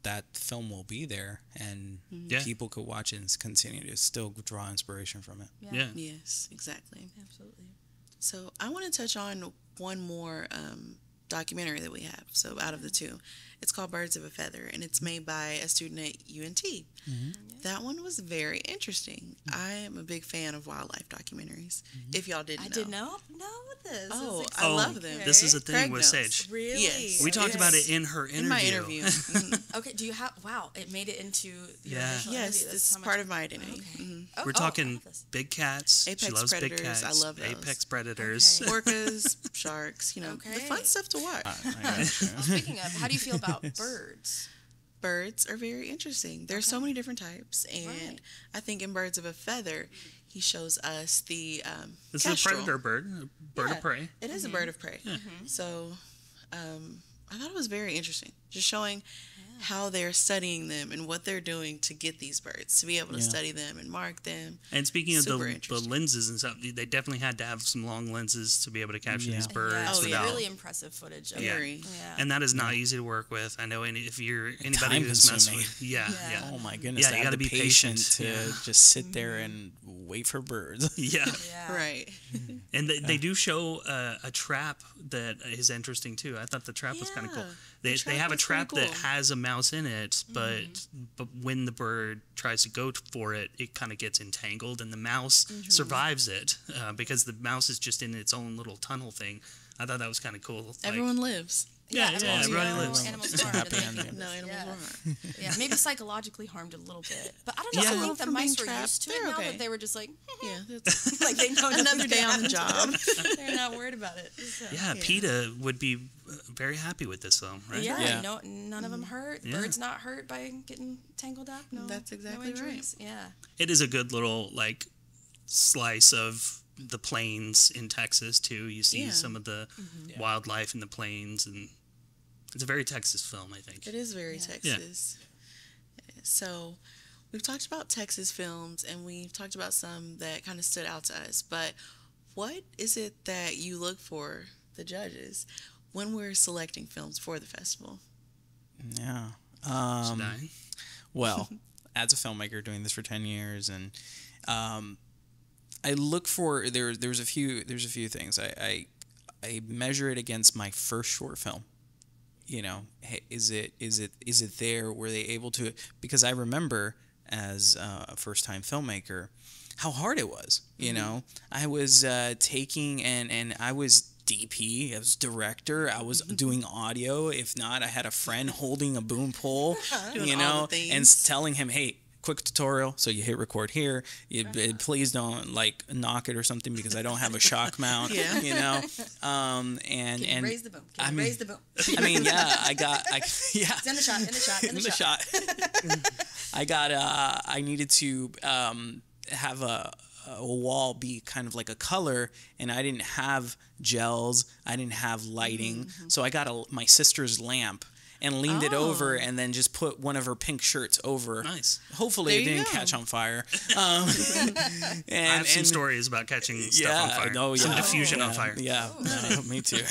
that film will be there, and people could watch it and continue to still draw inspiration from it. Yeah. Yes, exactly. Absolutely. So I want to touch on one more documentary that we have. So out of the two, it's called Birds of a Feather, and it's made by a student at UNT. That one was very interesting. I am a big fan of wildlife documentaries. If y'all didn't know. I did not know this. Oh, This is I love them. This is a thing Craig with knows. Sage. Really? Yes. We talked about it in her interview. In my interview. Okay, do you have, wow, it made it into your Yeah. initial Yes, interview. That's this is how much- part of my identity. Okay. Mhm. Oh, We're oh, I talking love this. big cats. Apex She loves big predators. cats. I love those. Apex predators. Okay. Orcas, sharks, the Okay. fun stuff to watch. Well, speaking of, how do you feel about birds? Birds are very interesting. There's so many different types, and Right. I think in Birds of a Feather, he shows us the This is a kestrel. predator bird, a bird Yeah, of prey. It is a bird of prey. So I thought it was very interesting, just showing how they're studying them and what they're doing to get these birds, to be able to study them and mark them. And speaking of Super the interesting. lenses and stuff, they definitely had to have some long lenses to be able to capture Yeah. these birds Yeah, Oh, yeah. without. really impressive footage. Of Very. Yeah. And that is not easy to work with. I know if you're anybody Time who's messed consuming. with, yeah. Oh my goodness! Yeah, to you have gotta the be patient patient. to Yeah. just sit there and wait for birds. Yeah. Yeah. Right. And they do show a trap that is interesting too. I thought the trap was kind of cool. Yeah. They trap have a was trap pretty that cool. has a mouse in it, but when the bird tries to go for it, it kind of gets entangled, and the mouse survives it because the mouse is just in its own little tunnel thing. I thought that was kind of cool. Like, Everyone lives. Yeah, everybody everybody lives. lives. Animals It's a harmed happy in the- ending. No animals Yeah. were harmed. Yeah, maybe psychologically harmed a little bit. But I don't know. Yeah. I think the From mice being were trapped, used to it they're now okay. that they were just like, Yeah, that's like they know another nothing's day gonna on the happen to job. them. They're not worried about it. So. Yeah, PETA would be very happy with this film, right? Yeah, Yeah. No, none of them hurt. Yeah. Birds not hurt by getting tangled up. No, That's exactly no right. injuries. Yeah. It is a good little like slice of the plains in Texas too. You see Yeah. some of the wildlife in the plains, and it's a very Texas film, I think. It is very Texas. So we've talked about Texas films, and we've talked about some that kind of stood out to us. But what is it that you look for, the judges, when we're selecting films for the festival? Yeah. Shadai? Well, as a filmmaker doing this for 10 years, and I look for there's a few things. I measure it against my first short film. You know, hey, is it there? Were they able to? Because I remember as a first time filmmaker how hard it was. You know, I was taking and I was DP, I was director, I was doing audio. If not, I had a friend holding a boom pole, Doing you all know, the and things. telling him, hey, quick tutorial. So you hit record here. Please don't like knock it or something because I don't have a shock mount. Yeah. You know, Can you raise the boom? Can you raise the boom? I mean, yeah, yeah. It's in the shot. In the shot. In In the the shot. shot. I needed to have a wall be kind of like a color, and I didn't have gels. I didn't have lighting. So I got my sister's lamp and leaned it over and then just put one of her pink shirts over. Nice. Hopefully There it you didn't go. catch on fire. I have some stories about catching stuff on fire. Oh, yeah. Some diffusion on Yeah, fire. Yeah, no, me too.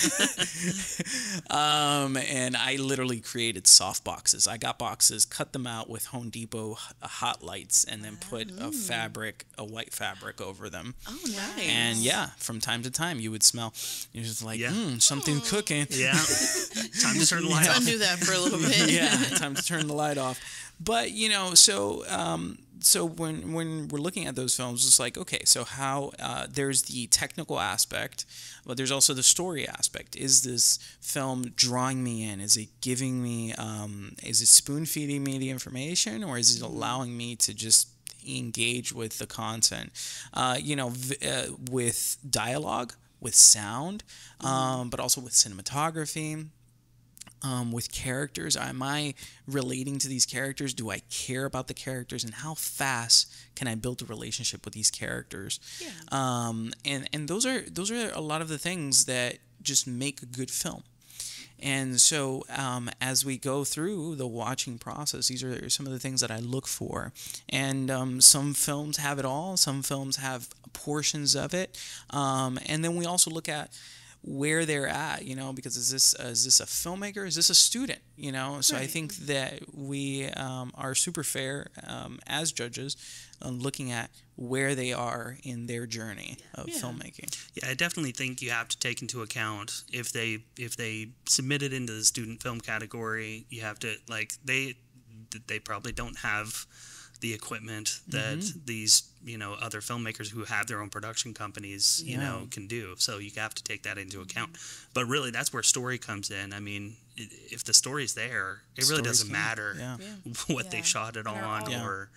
And I literally created soft boxes. I got boxes, cut them out with Home Depot hot lights, and then put a white fabric over them. Oh, nice. And yeah, from time to time, you would smell. You're just like, Yeah. something cooking. Yeah. Time to turn the light off. Undo that for a little bit. Yeah, time to turn the light off. But so when we're looking at those films, it's like, okay, so how there's the technical aspect, but there's also the story aspect. Is this film drawing me in? Is it giving me? Is it spoon feeding me the information, or is it allowing me to just engage with the content? With dialogue, with sound, but also with cinematography. With characters, am I relating to these characters? Do I care about the characters, and how fast can I build a relationship with these characters? Yeah. And those are a lot of the things that just make a good film. And so as we go through the watching process, these are some of the things that I look for. And some films have it all. Some films have portions of it. And then we also look at where they're at, you know, because is this a filmmaker? Is this a student? You know, so I think that we are super fair as judges, looking at where they are in their journey of filmmaking. Yeah, I definitely think you have to take into account if they submit it into the student film category, you have to, like, they probably don't have the equipment that these, you know, other filmmakers who have their own production companies, you know, can do. So you have to take that into account. But really, that's where story comes in. I mean, if the story's there, it really doesn't matter what they shot it on. Or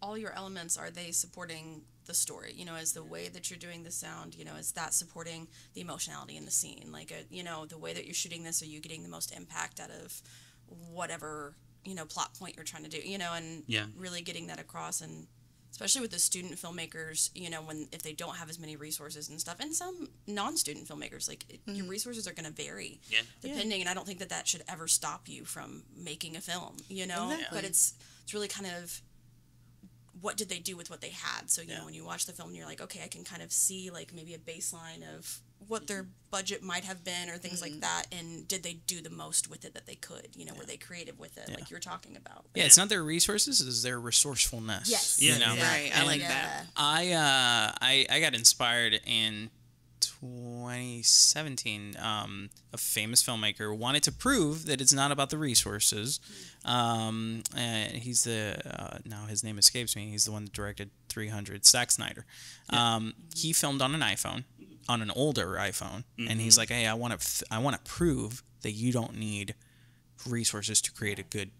all your elements, are they supporting the story? You know, is the way that you're doing the sound, you know, is that supporting the emotionality in the scene? Like, you know, the way that you're shooting this, are you getting the most impact out of whatever, you know, plot point you're trying to do, you know, and really getting that across. And especially with the student filmmakers, you know, if they don't have as many resources and stuff, and some non-student filmmakers, like your resources are going to vary depending, and I don't think that should ever stop you from making a film, you know. But it's really kind of, what did they do with what they had? So, you know, when you watch the film, you're like, okay, I can kind of see like maybe a baseline of what their budget might have been or things like that, and did they do the most with it that they could? You know, were they creative with it, like you were talking about? Yeah, it's not their resources; it's their resourcefulness. Yes, you know? Right. I like that. I got inspired in 2017. A famous filmmaker wanted to prove that it's not about the resources. And he's now his name escapes me. He's the one that directed 300. Zack Snyder. He filmed on an iPhone, on an older iPhone, and he's like, "Hey, I want to prove that you don't need resources to create a good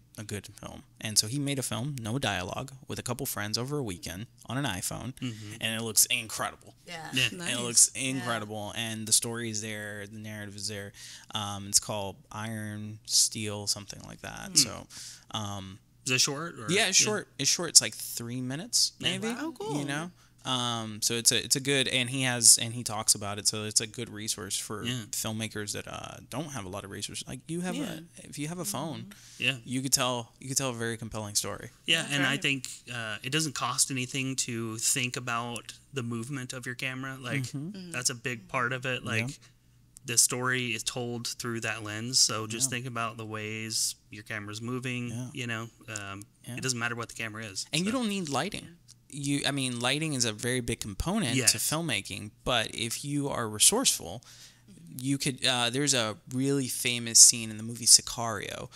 film." And so he made a film, no dialogue, with a couple friends over a weekend on an iPhone, and it looks incredible. Nice. And it looks incredible, and the story is there, the narrative is there. It's called Iron Steel, something like that. So, is it short? Or? Yeah, it's short. It's short. It's like 3 minutes, maybe. Wow. Oh, cool. You know. So it's a good, and he talks about it. So it's a good resource for filmmakers that don't have a lot of resources. Like you have if you have a phone, you could tell a very compelling story. Yeah, and I think it doesn't cost anything to think about the movement of your camera. Like that's a big part of it. Like the story is told through that lens. So just think about the ways your camera's moving. You know, it doesn't matter what the camera is, and you don't need lighting. Lighting is a very big component to filmmaking, but if you are resourceful, you could, there's a really famous scene in the movie Sicario,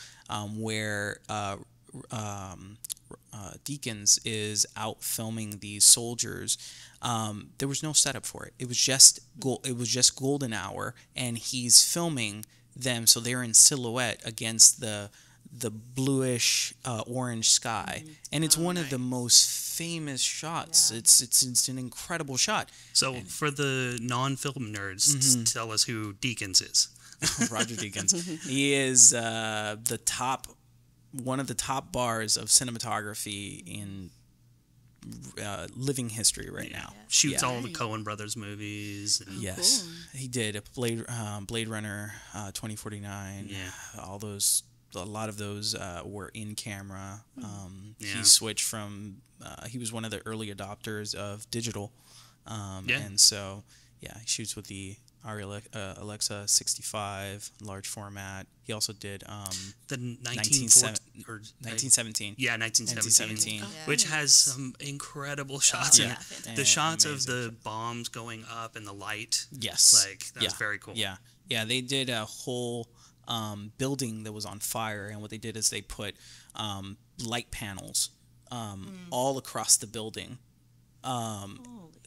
where Deakins is out filming these soldiers. There was no setup for it. It was just golden hour, and he's filming them so they're in silhouette against the bluish orange sky, and it's one of the most famous shots. It's an incredible shot. So for the non-film nerds, tell us who Deakins is. Roger Deakins. He is one of the top bars of cinematography in living history right now. Shoots all the Coen Brothers movies. Oh, yes, cool. He did Blade Runner 2049. A lot of those were in camera. He switched from, he was one of the early adopters of digital. And so, he shoots with the Alexa 65 large format. He also did the 1917. Yeah, 1917. Which has some incredible shots in it. The shots of the bombs going up and the light. Yes. Like, that's very cool. Yeah. Yeah, they did a whole building that was on fire, and what they did is they put light panels all across the building.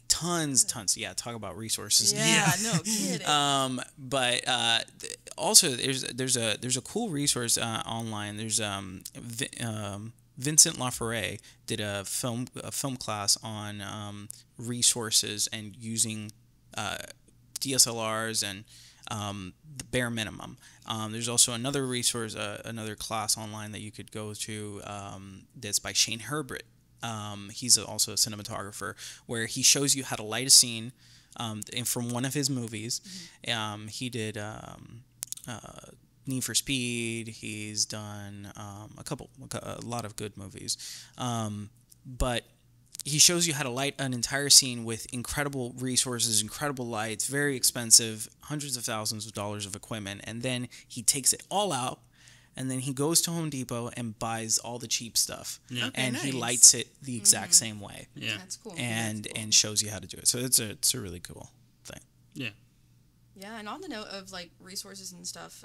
Tons. Yeah, talk about resources. Yeah, no kidding. But also, there's a cool resource online. There's Vincent Laforet did a film class on resources and using DSLRs and the bare minimum. There's also another resource, another class online that you could go to that's by Shane Herbert. He's also a cinematographer, where he shows you how to light a scene. And from one of his movies, he did Need for Speed. He's done a lot of good movies. But he shows you how to light an entire scene with incredible resources, incredible lights, very expensive, hundreds of thousands of dollars of equipment, and then he takes it all out, and then he goes to Home Depot and buys all the cheap stuff, and he lights it the exact same way. Yeah, That's cool. And shows you how to do it. So it's a really cool thing. yeah. Yeah, and on the note of like resources and stuff,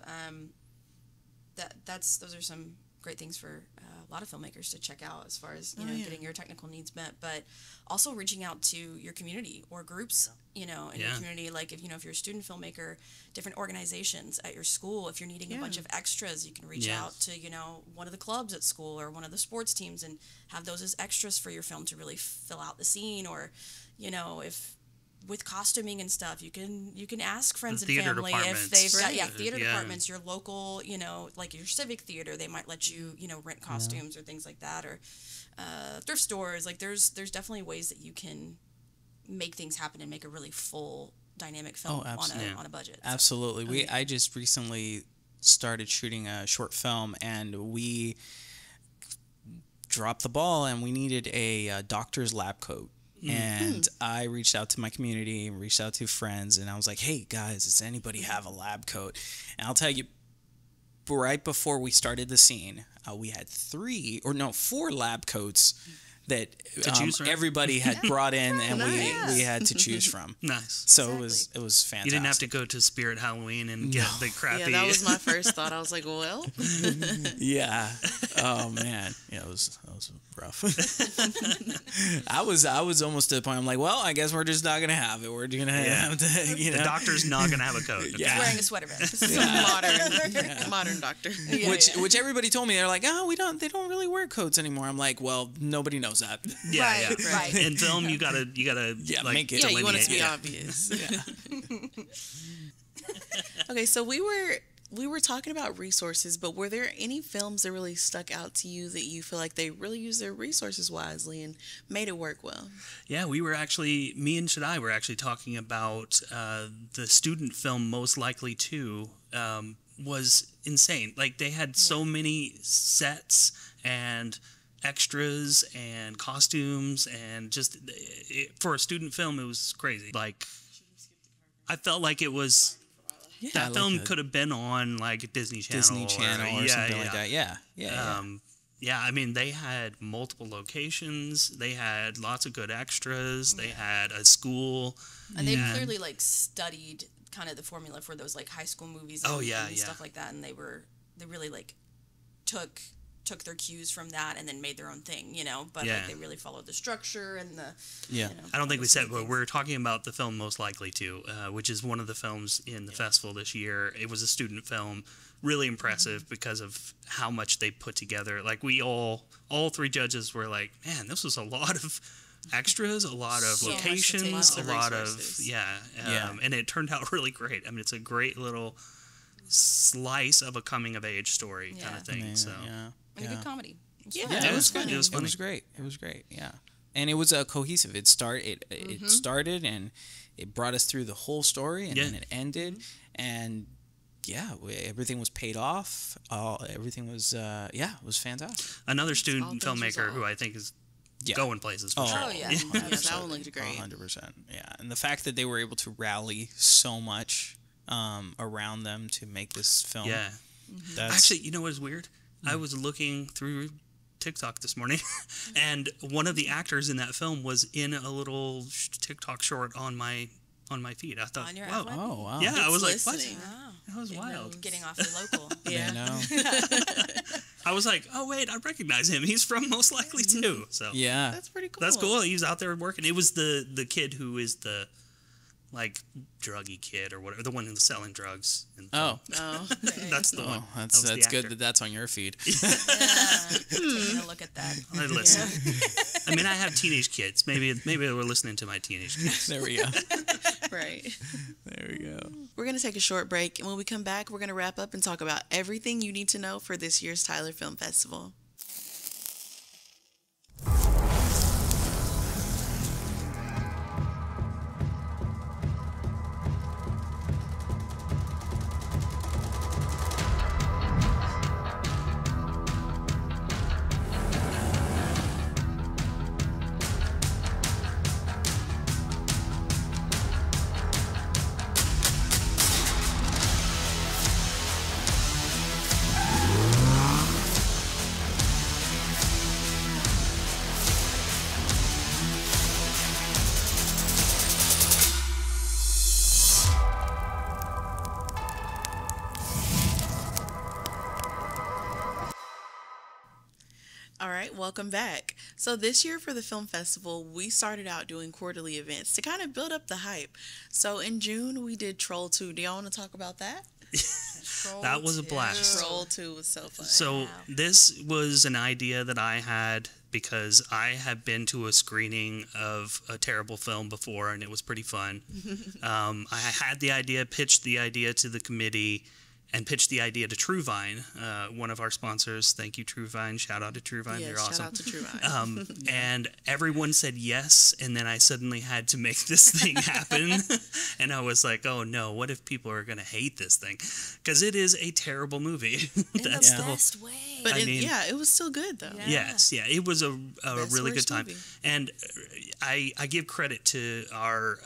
those are some great things for a lot of filmmakers to check out as far as getting your technical needs met, but also reaching out to your community or groups in your community. Like if you're a student filmmaker, different organizations at your school, if you're needing a bunch of extras, you can reach out to one of the clubs at school or one of the sports teams and have those as extras for your film to really fill out the scene. Or if with costuming and stuff, you can ask friends and family if they've got theater departments, your local, like your civic theater, they might let you rent costumes or things like that, or thrift stores. Like there's definitely ways that you can make things happen and make a really full dynamic film on a budget. Absolutely. I just recently started shooting a short film, and we dropped the ball, and we needed a doctor's lab coat. And I reached out to my community, reached out to friends, and I was like, hey, guys, does anybody have a lab coat? And I'll tell you, right before we started the scene, we had 4 lab coats that everybody had brought in, and we had to choose from. Nice. So it was fantastic. You didn't have to go to Spirit Halloween and get the crappy. Yeah, that was my first thought. I was like, well. Yeah. Oh man. Yeah, that was rough. I was almost to the point. I'm like, well, I guess we're just not gonna have it. We're gonna have to, The doctor's not gonna have a coat. Okay. He's wearing a sweater vest. Modern doctor. Which everybody told me, they're like, oh, they don't really wear coats anymore. I'm like, well, nobody knows that. Right. In film, you gotta like, make it. Yeah, you want it to be obvious. Okay, so we were talking about resources, but were there any films that really stuck out to you that you feel like they really used their resources wisely and made it work well? Yeah, me and Shadai were actually talking about the student film Most Likely To was insane. Like they had so many sets and extras and costumes, and just for a student film, it was crazy. Like I felt like it was that film could have been on like Disney Channel or something like that. Yeah. I mean, they had multiple locations. They had lots of good extras. They had a school, and they clearly like studied kind of the formula for those like high school movies. And stuff like that, and they really like took their cues from that and then made their own thing, but like they really followed the structure and the I don't think we said, but we're talking about the film Most Likely To, which is one of the films in the festival this year. It was a student film, really impressive because of how much they put together. Like we all 3 judges were like, man, this was a lot of extras, a lot of locations, a lot of and it turned out really great. I mean, it's a great little slice of a coming of age story kind of thing. Amazing, and a good comedy. It was funny. It was great. It was great. Yeah, and it was cohesive. It started and it brought us through the whole story, and then it ended, and everything was paid off. Everything was it was fantastic. Another student filmmaker who I think is going places for sure. Oh yeah, that one looked great. 100%. Yeah, and the fact that they were able to rally so much around them to make this film. Yeah. Actually, you know what is weird? I was looking through TikTok this morning, and one of the actors in that film was in a little TikTok short on my feed. I thought, wow. Oh, wow. Yeah, I was listening. Like, what? That was wild. Getting awfully local. Yeah. I was like, oh, wait, I recognize him. He's from Most Likely To. So yeah. That's pretty cool. That's cool. He was out there working. It was the kid who is the like druggy kid or whatever, the one who's selling drugs. That's the one. That's good that's on your feed. Taking a look at that. I listen. I mean, I have teenage kids. Maybe we're listening to my teenage kids. There we go. Right. There we go. We're going to take a short break, and when we come back, we're going to wrap up and talk about everything you need to know for this year's Tyler Film Festival. All right, welcome back. So this year for the film festival, we started out doing quarterly events to kind of build up the hype. So in June, we did Troll 2. Do y'all want to talk about that? That was a blast. Troll 2 was so fun. So this was an idea that I had because I had been to a screening of a terrible film before, and it was pretty fun. I had the idea, pitched the idea to the committee, and pitched the idea to True Vine, one of our sponsors. Thank you, True Vine. Shout out to True Vine. Yes, You're awesome. shout out to True Vine. And everyone said yes, and then I suddenly had to make this thing happen. And I was like, oh no, what if people are going to hate this thing? Because it is a terrible movie. That's the best way. But I mean, it was still good though. Yeah. Yes, yeah, it was a really good worst time, movie. and I give credit to our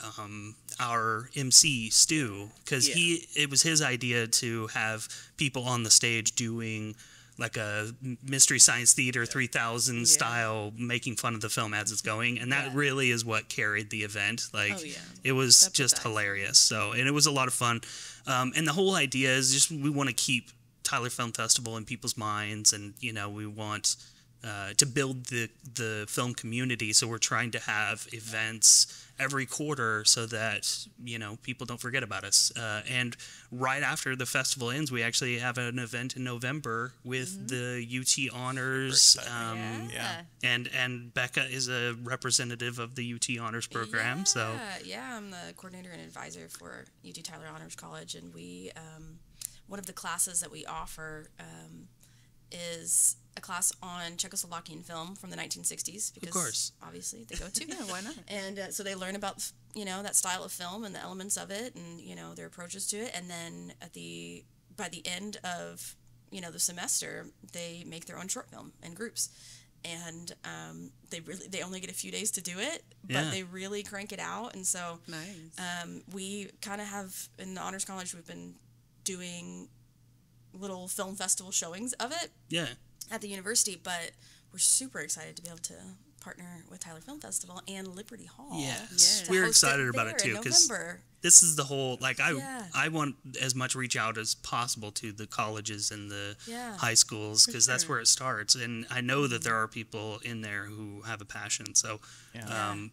MC Stu because it was his idea to have people on the stage doing like a Mystery Science Theater 3000 style, making fun of the film as it's going, and that really is what carried the event. Like it was just hilarious. So, and it was a lot of fun, and the whole idea is just we want to keep Tyler Film Festival in people's minds, and we want to build the film community. So we're trying to have events every quarter so that people don't forget about us. And right after the festival ends, we actually have an event in November with the UT Honors. And Becca is a representative of the UT Honors program. So I'm the coordinator and advisor for UT Tyler Honors College, and we one of the classes that we offer is a class on Czechoslovakian film from the 1960s, because of course, obviously they go to. Yeah, why not? And so they learn about that style of film and the elements of it, and their approaches to it. And then by the end of the semester, they make their own short film in groups, and they only get a few days to do it, but they really crank it out. And so we kind of have in the Honors College, we've been doing little film festival showings of it at the university, but we're super excited to be able to partner with Tyler Film Festival and Liberty Hall. Yes. We're excited about it too, because this is the whole, I want as much reach out as possible to the colleges and the high schools, because that's where it starts, and I know that there are people in there who have a passion. So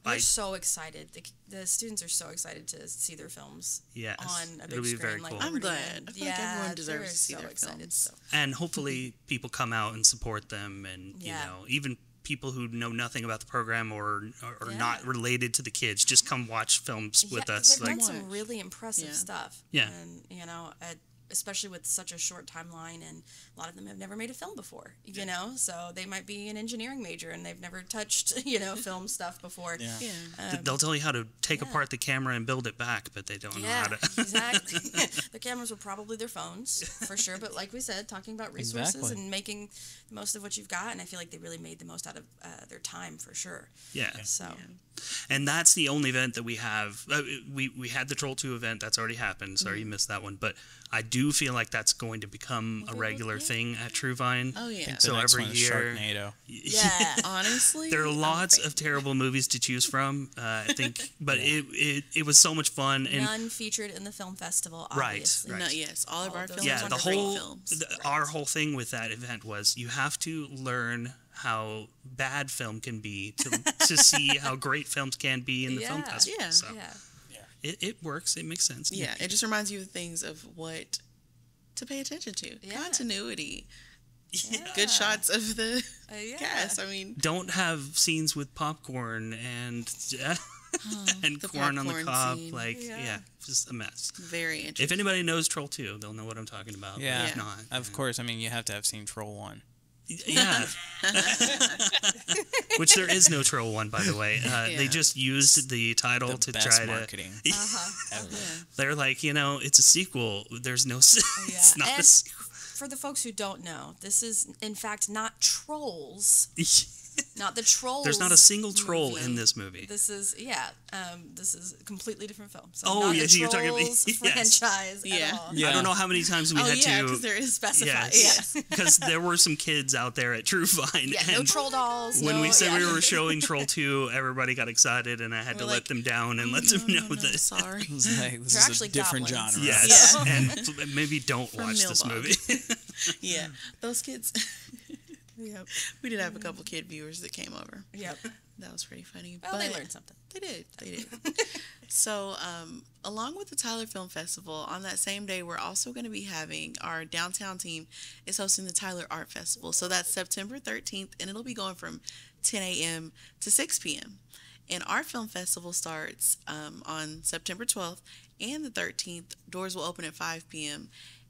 we're so excited. The students are so excited to see their films on a big screen. Very cool. I'm glad. I feel like everyone deserves to see their films. So. And hopefully people come out and support them, and even people who know nothing about the program or not related to the kids, just come watch films with us. They've done some really impressive stuff. Yeah. And, especially with such a short timeline, and a lot of them have never made a film before, so they might be an engineering major and they've never touched, film stuff before. They'll tell you how to take apart the camera and build it back, but they don't know how to. Exactly. The cameras were probably their phones, for sure, but like we said, talking about resources and making the most of what you've got, and I feel like they really made the most out of their time, for sure. And that's the only event that we have. We had the Troll 2 event. That's already happened. Sorry you missed that one. But I do feel like that's going to become a regular thing at True Vine. Oh, yeah. So every year. Sharknado. Yeah, honestly. There are lots of terrible movies to choose from, I think. But it was so much fun. And none featured in the film festival, obviously. Right. No, yes, all of our films are great films. Our whole thing with that event was you have to learn how bad film can be to see how great films can be in the film festival. Yeah. So it works. It makes sense. Yeah, it just reminds you of things of what to pay attention to. Continuity. Good shots of the cast. I mean, don't have scenes with popcorn and and corn on the cob. Scene. Just a mess. Very interesting. If anybody knows Troll 2, they'll know what I'm talking about. Yeah. But if not, of course. I mean, you have to have seen Troll 1. Yeah. Which there is no Troll 1, by the way. They just used the title to best try marketing. They're like, it's a sequel. There's no. It's not a sequel. For the folks who don't know, this is in fact not Trolls. Not the Trolls. There's not a single troll in this movie. This is this is a completely different film. So oh, not yes, the you're talking about franchise at all. I don't know how many times we had to. because there is specified. Because there were some kids out there at True Vine. Yeah, no troll dolls. When we said we were showing Troll 2, everybody got excited, and I had to let them down and let them know that. Sorry. This is a different genre. Yes, and maybe don't watch this movie. Those kids. Yep. We did have a couple kid viewers that came over. Yep. That was pretty funny. Well, they learned something. They did. They did. So, along with the Tyler Film Festival, on that same day, we're also going to be having our downtown team is hosting the Tyler Art Festival. So that's September 13th, and it'll be going from 10 a.m. to 6 p.m. And our film festival starts on September 12th and the 13th. Doors will open at 5 p.m.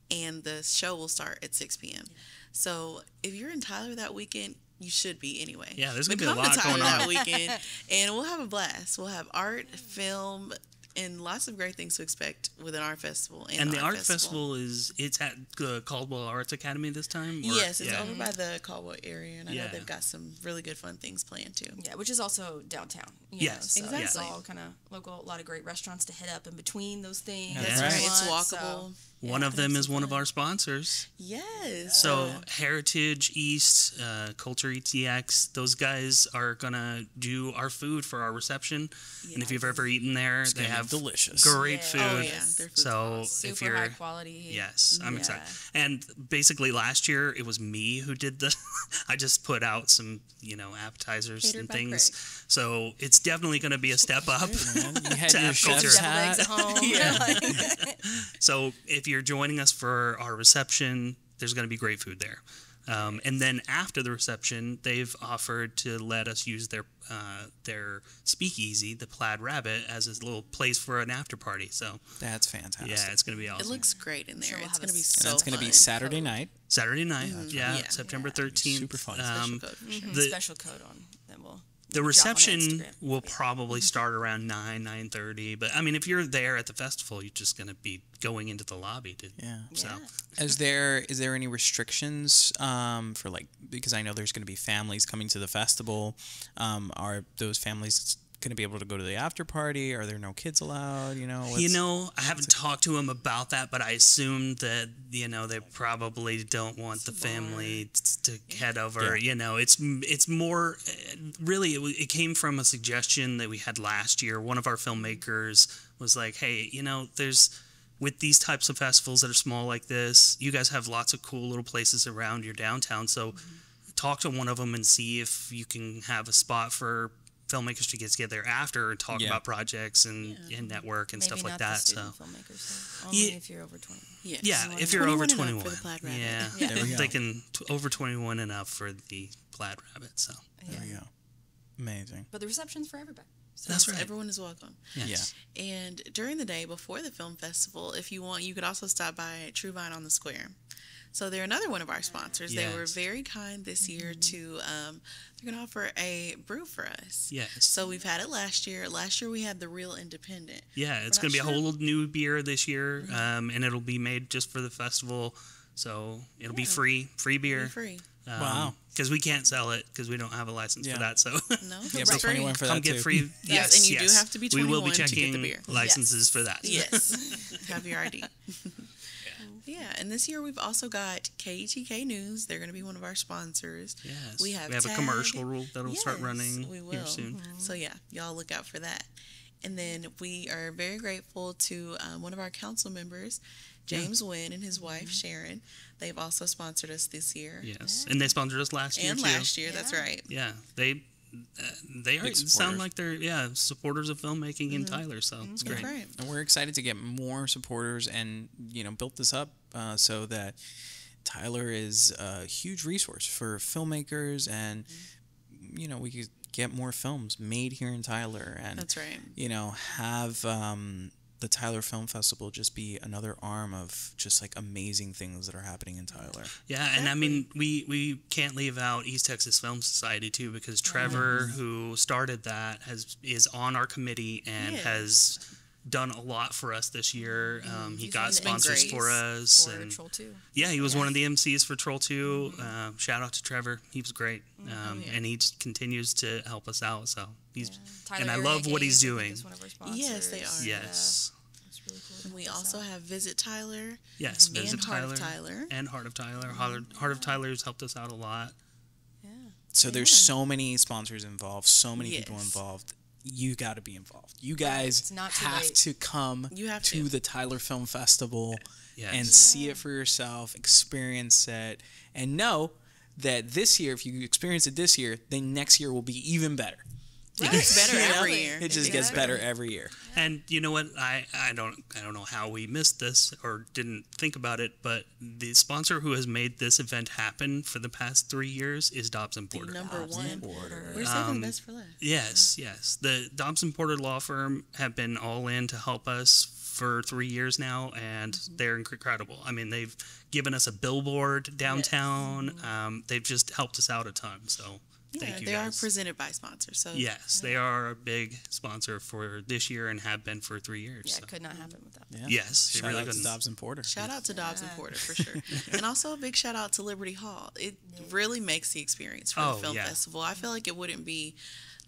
and the show will start at 6 p.m. So if you're in Tyler that weekend, you should be anyway. Yeah, there's going to be a Come to lot Tyler going on. that weekend, and we'll have a blast. We'll have art, film, and lots of great things to expect with an art festival. And the art festival it's at the Caldwell Arts Academy this time? Or? Yes, it's yeah. over by the Caldwell area, and I know Yeah. they've got some really good fun things planned too. Yeah, which is also downtown. You Yes, know, so it's exactly. all kind of local. A lot of great restaurants to hit up in between those things. That's if right. you It's want, walkable. One of them is one of our sponsors. Yes. So Heritage East, Culture ETX, those guys are gonna do our food for our reception. And if you've ever eaten there, they gonna be have delicious. great Yeah. food. Oh, yeah. Their food's So awesome. if super you're high quality. yes, I'm Yeah. excited. And basically last year it was me who did the. I just put out some appetizers Catered and by things. So it's definitely gonna be a step up. Man, you had To your have culture. chef's Deviled eggs hat. at home. Yeah. So if you're joining us for our reception, there's going to be great food there. And then after the reception, they've offered to let us use their speakeasy, the Plaid Rabbit, as a little place for an after party. So That's fantastic. yeah, it's going to be It awesome. looks great in there. Sure, we'll It's have going to be a- so And that's going to be fun. Saturday night. Saturday night, Yeah. September 13th. Super fun. Special code for sure. The- Special code on. Then we'll. The drop on reception Instagram. will probably start around 9:30. But I mean, if you're there at the festival, you're just going to be going into the lobby to. Yeah. So Yeah. Is there any restrictions for because I know there's going to be families coming to the festival? Are those families going to be able to go to the after party? Are there no kids allowed? I haven't talked to him about that, but I assume that they probably don't want the family to head over. Yeah. It's more really it came from a suggestion that we had last year. One of our filmmakers was like, "Hey, there's with these types of festivals that are small like this, you guys have lots of cool little places around your downtown. So talk to one of them and see if you can have a spot for filmmakers to get together after and talk Yeah. about projects and network and Maybe stuff like not that." The So student filmmakers, though. Only if you're over 20. Yes. yeah, if you're over 21 and 21, up for the Plaid Rabbit. yeah, Yeah. There we go. they can over 21 and up for the Plaid Rabbit. So There we go. Amazing. But the reception's for everybody. So that's right. Everyone is welcome. Yes. And during the day before the film festival, if you want, you could also stop by True Vine on the Square. So they're another one of our sponsors. They were Yes. very kind this year to, they're going to offer a brew for us. Yes. So we've had it last year. Last year we had the Real Independent. Yeah, it's We're going to be not a whole new beer this year, and it'll be made just for the festival. So it'll be free beer. Be free. Wow. Because we can't sell it because we don't have a license Yeah. for that. So No, Yeah, it's but free. 21 for come that get too. free. Yes, and you do yes. have to be We will be 21 to get the checking beer. licenses for that. Yes. Have your ID. Yeah, and this year we've also got KETK News. They're going to be one of our sponsors. Yes. We have a Tag. commercial rule that'll start Yes, running we will. here soon. So yeah, y'all look out for that. And then we are very grateful to one of our council members, James Wynn, and his wife Sharon. They've also sponsored us this year. Yes, and they sponsored us last year And too. last year, that's Yeah. right. Yeah, they are, Big sound supporters. like they're supporters of filmmaking in Tyler. So it's That's great. right. And we're excited to get more supporters and build this up so that Tyler is a huge resource for filmmakers and we could get more films made here in Tyler and That's right. Have the Tyler Film Festival just be another arm of just like amazing things that are happening in Tyler. Yeah, and I mean we can't leave out East Texas Film Society too because Trevor, who started that, is on our committee and Yes. has done a lot for us this year. He He's got one of the sponsors MCs for us, For and Troll 2. yeah, he was one of the MCs for Troll 2. Shout out to Trevor, he was great, and he just continues to help us out. So he's Tyler and I Area love what he's Games, I think, doing. is one of our sponsors. Yes, they are. Yes, It's really cool. And we also have Visit Tyler. yes, And Visit Heart Tyler of Tyler. and Heart of Tyler. Heart of Tyler has helped us out a lot. So there's so many sponsors involved, so many people Yes. involved. You got to be involved. You guys It's not too have late. to come You have to to. the Tyler Film Festival Yes. and see it for yourself, experience it, and know that this year, if you experience it this year, then next year will be even better. It gets better You know? every year. It just gets better every year. And you know what? I don't know how we missed this or didn't think about it, but the sponsor who has made this event happen for the past 3 years is Dobson Porter. Number one. We're saving the best for last. Yes. The Dobson Porter law firm have been all in to help us for 3 years now, and they're incredible. I mean, they've given us a billboard downtown. They've just helped us out a ton. So. Thank you, they guys. are presented by sponsors. So yes, they are a big sponsor for this year and have been for 3 years. Yeah, so. it could not happen without them. Yeah. Yes, Shout out to Dobson Porter. Shout out to Dobson Porter for sure. And also a big shout out to Liberty Hall. It really makes the experience for the film festival. I feel like it wouldn't be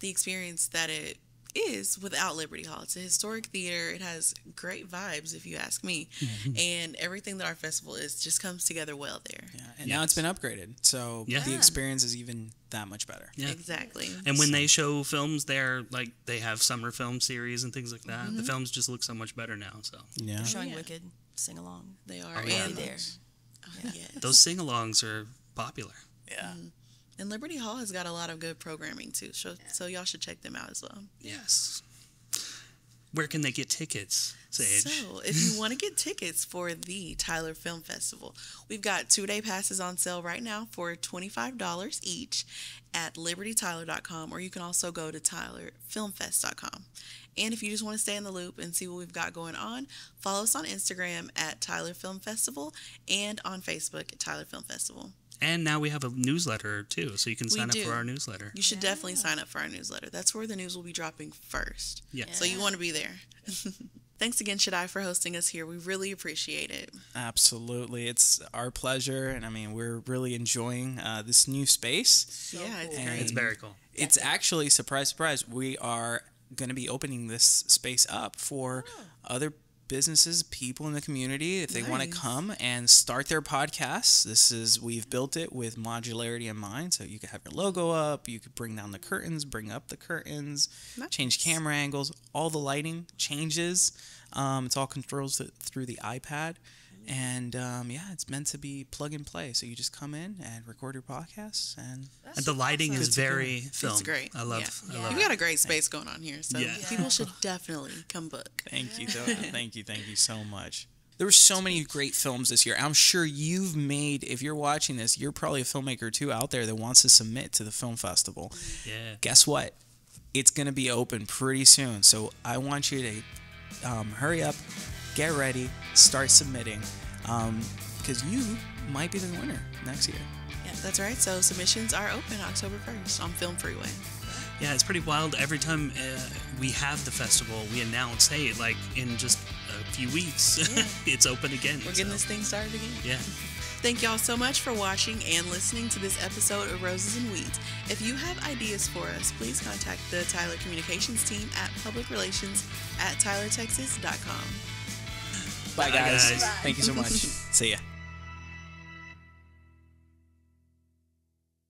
the experience that it is without Liberty Hall. It's a historic theater. It has great vibes, if you ask me. And everything that our festival is just comes together well there. Yeah, and now it's been upgraded, so the experience is even that much better. Yeah. Exactly. And when they show films there, like they have summer film series and things like that, the films just look so much better now. So Yeah. They're showing Wicked, sing along. They are. Oh, yeah. And There. yes. those sing-alongs are popular. Yeah. And Liberty Hall has got a lot of good programming too. So y'all should check them out as well. Yes. Where can they get tickets, Sage? So, if you want to get tickets for the Tyler Film Festival, we've got 2-day passes on sale right now for $25 each at libertytyler.com, or you can also go to tylerfilmfest.com. And if you just want to stay in the loop and see what we've got going on, follow us on Instagram at Tyler Film Festival and on Facebook at Tyler Film Festival. And now we have a newsletter too, so you can sign up for our newsletter. You should definitely sign up for our newsletter. That's where the news will be dropping first. Yeah. So you want to be there. Thanks again, Shadai, for hosting us here. We really appreciate it. Absolutely. It's our pleasure, and I mean, we're really enjoying this new space. Yeah, it's And great. It's very cool. It's actually, surprise, we are going to be opening this space up for other businesses, people in the community, if they want to come and start their podcasts. We've built it with modularity in mind, so you can have your logo up, you could bring down the curtains, bring up the curtains, change camera angles, all the lighting changes. It's all controlled through the iPad. And it's meant to be plug and play. So you just come in and record your podcasts, and the lighting is very film. It's great. I love We've got a great space going on here, so people should definitely come book. Thank you, thank you so much. There were so many great films this year. I'm sure you've made, if you're watching this, you're probably a filmmaker too out there that wants to submit to the film festival. Yeah. Guess what? It's going to be open pretty soon. So I want you to hurry up, get ready, start submitting, because you might be the winner next year. Yeah, that's right. So submissions are open October 1st on Film Freeway. Yeah, it's pretty wild. Every time we have the festival, we announce, hey, like in just a few weeks, it's open again. We're getting this thing started again. Yeah. Thank y'all so much for watching and listening to this episode of Roses and Weeds. If you have ideas for us, please contact the Tyler Communications team at publicrelations@tylertexas.com. Bye, guys. Bye. Thank you so much. See ya.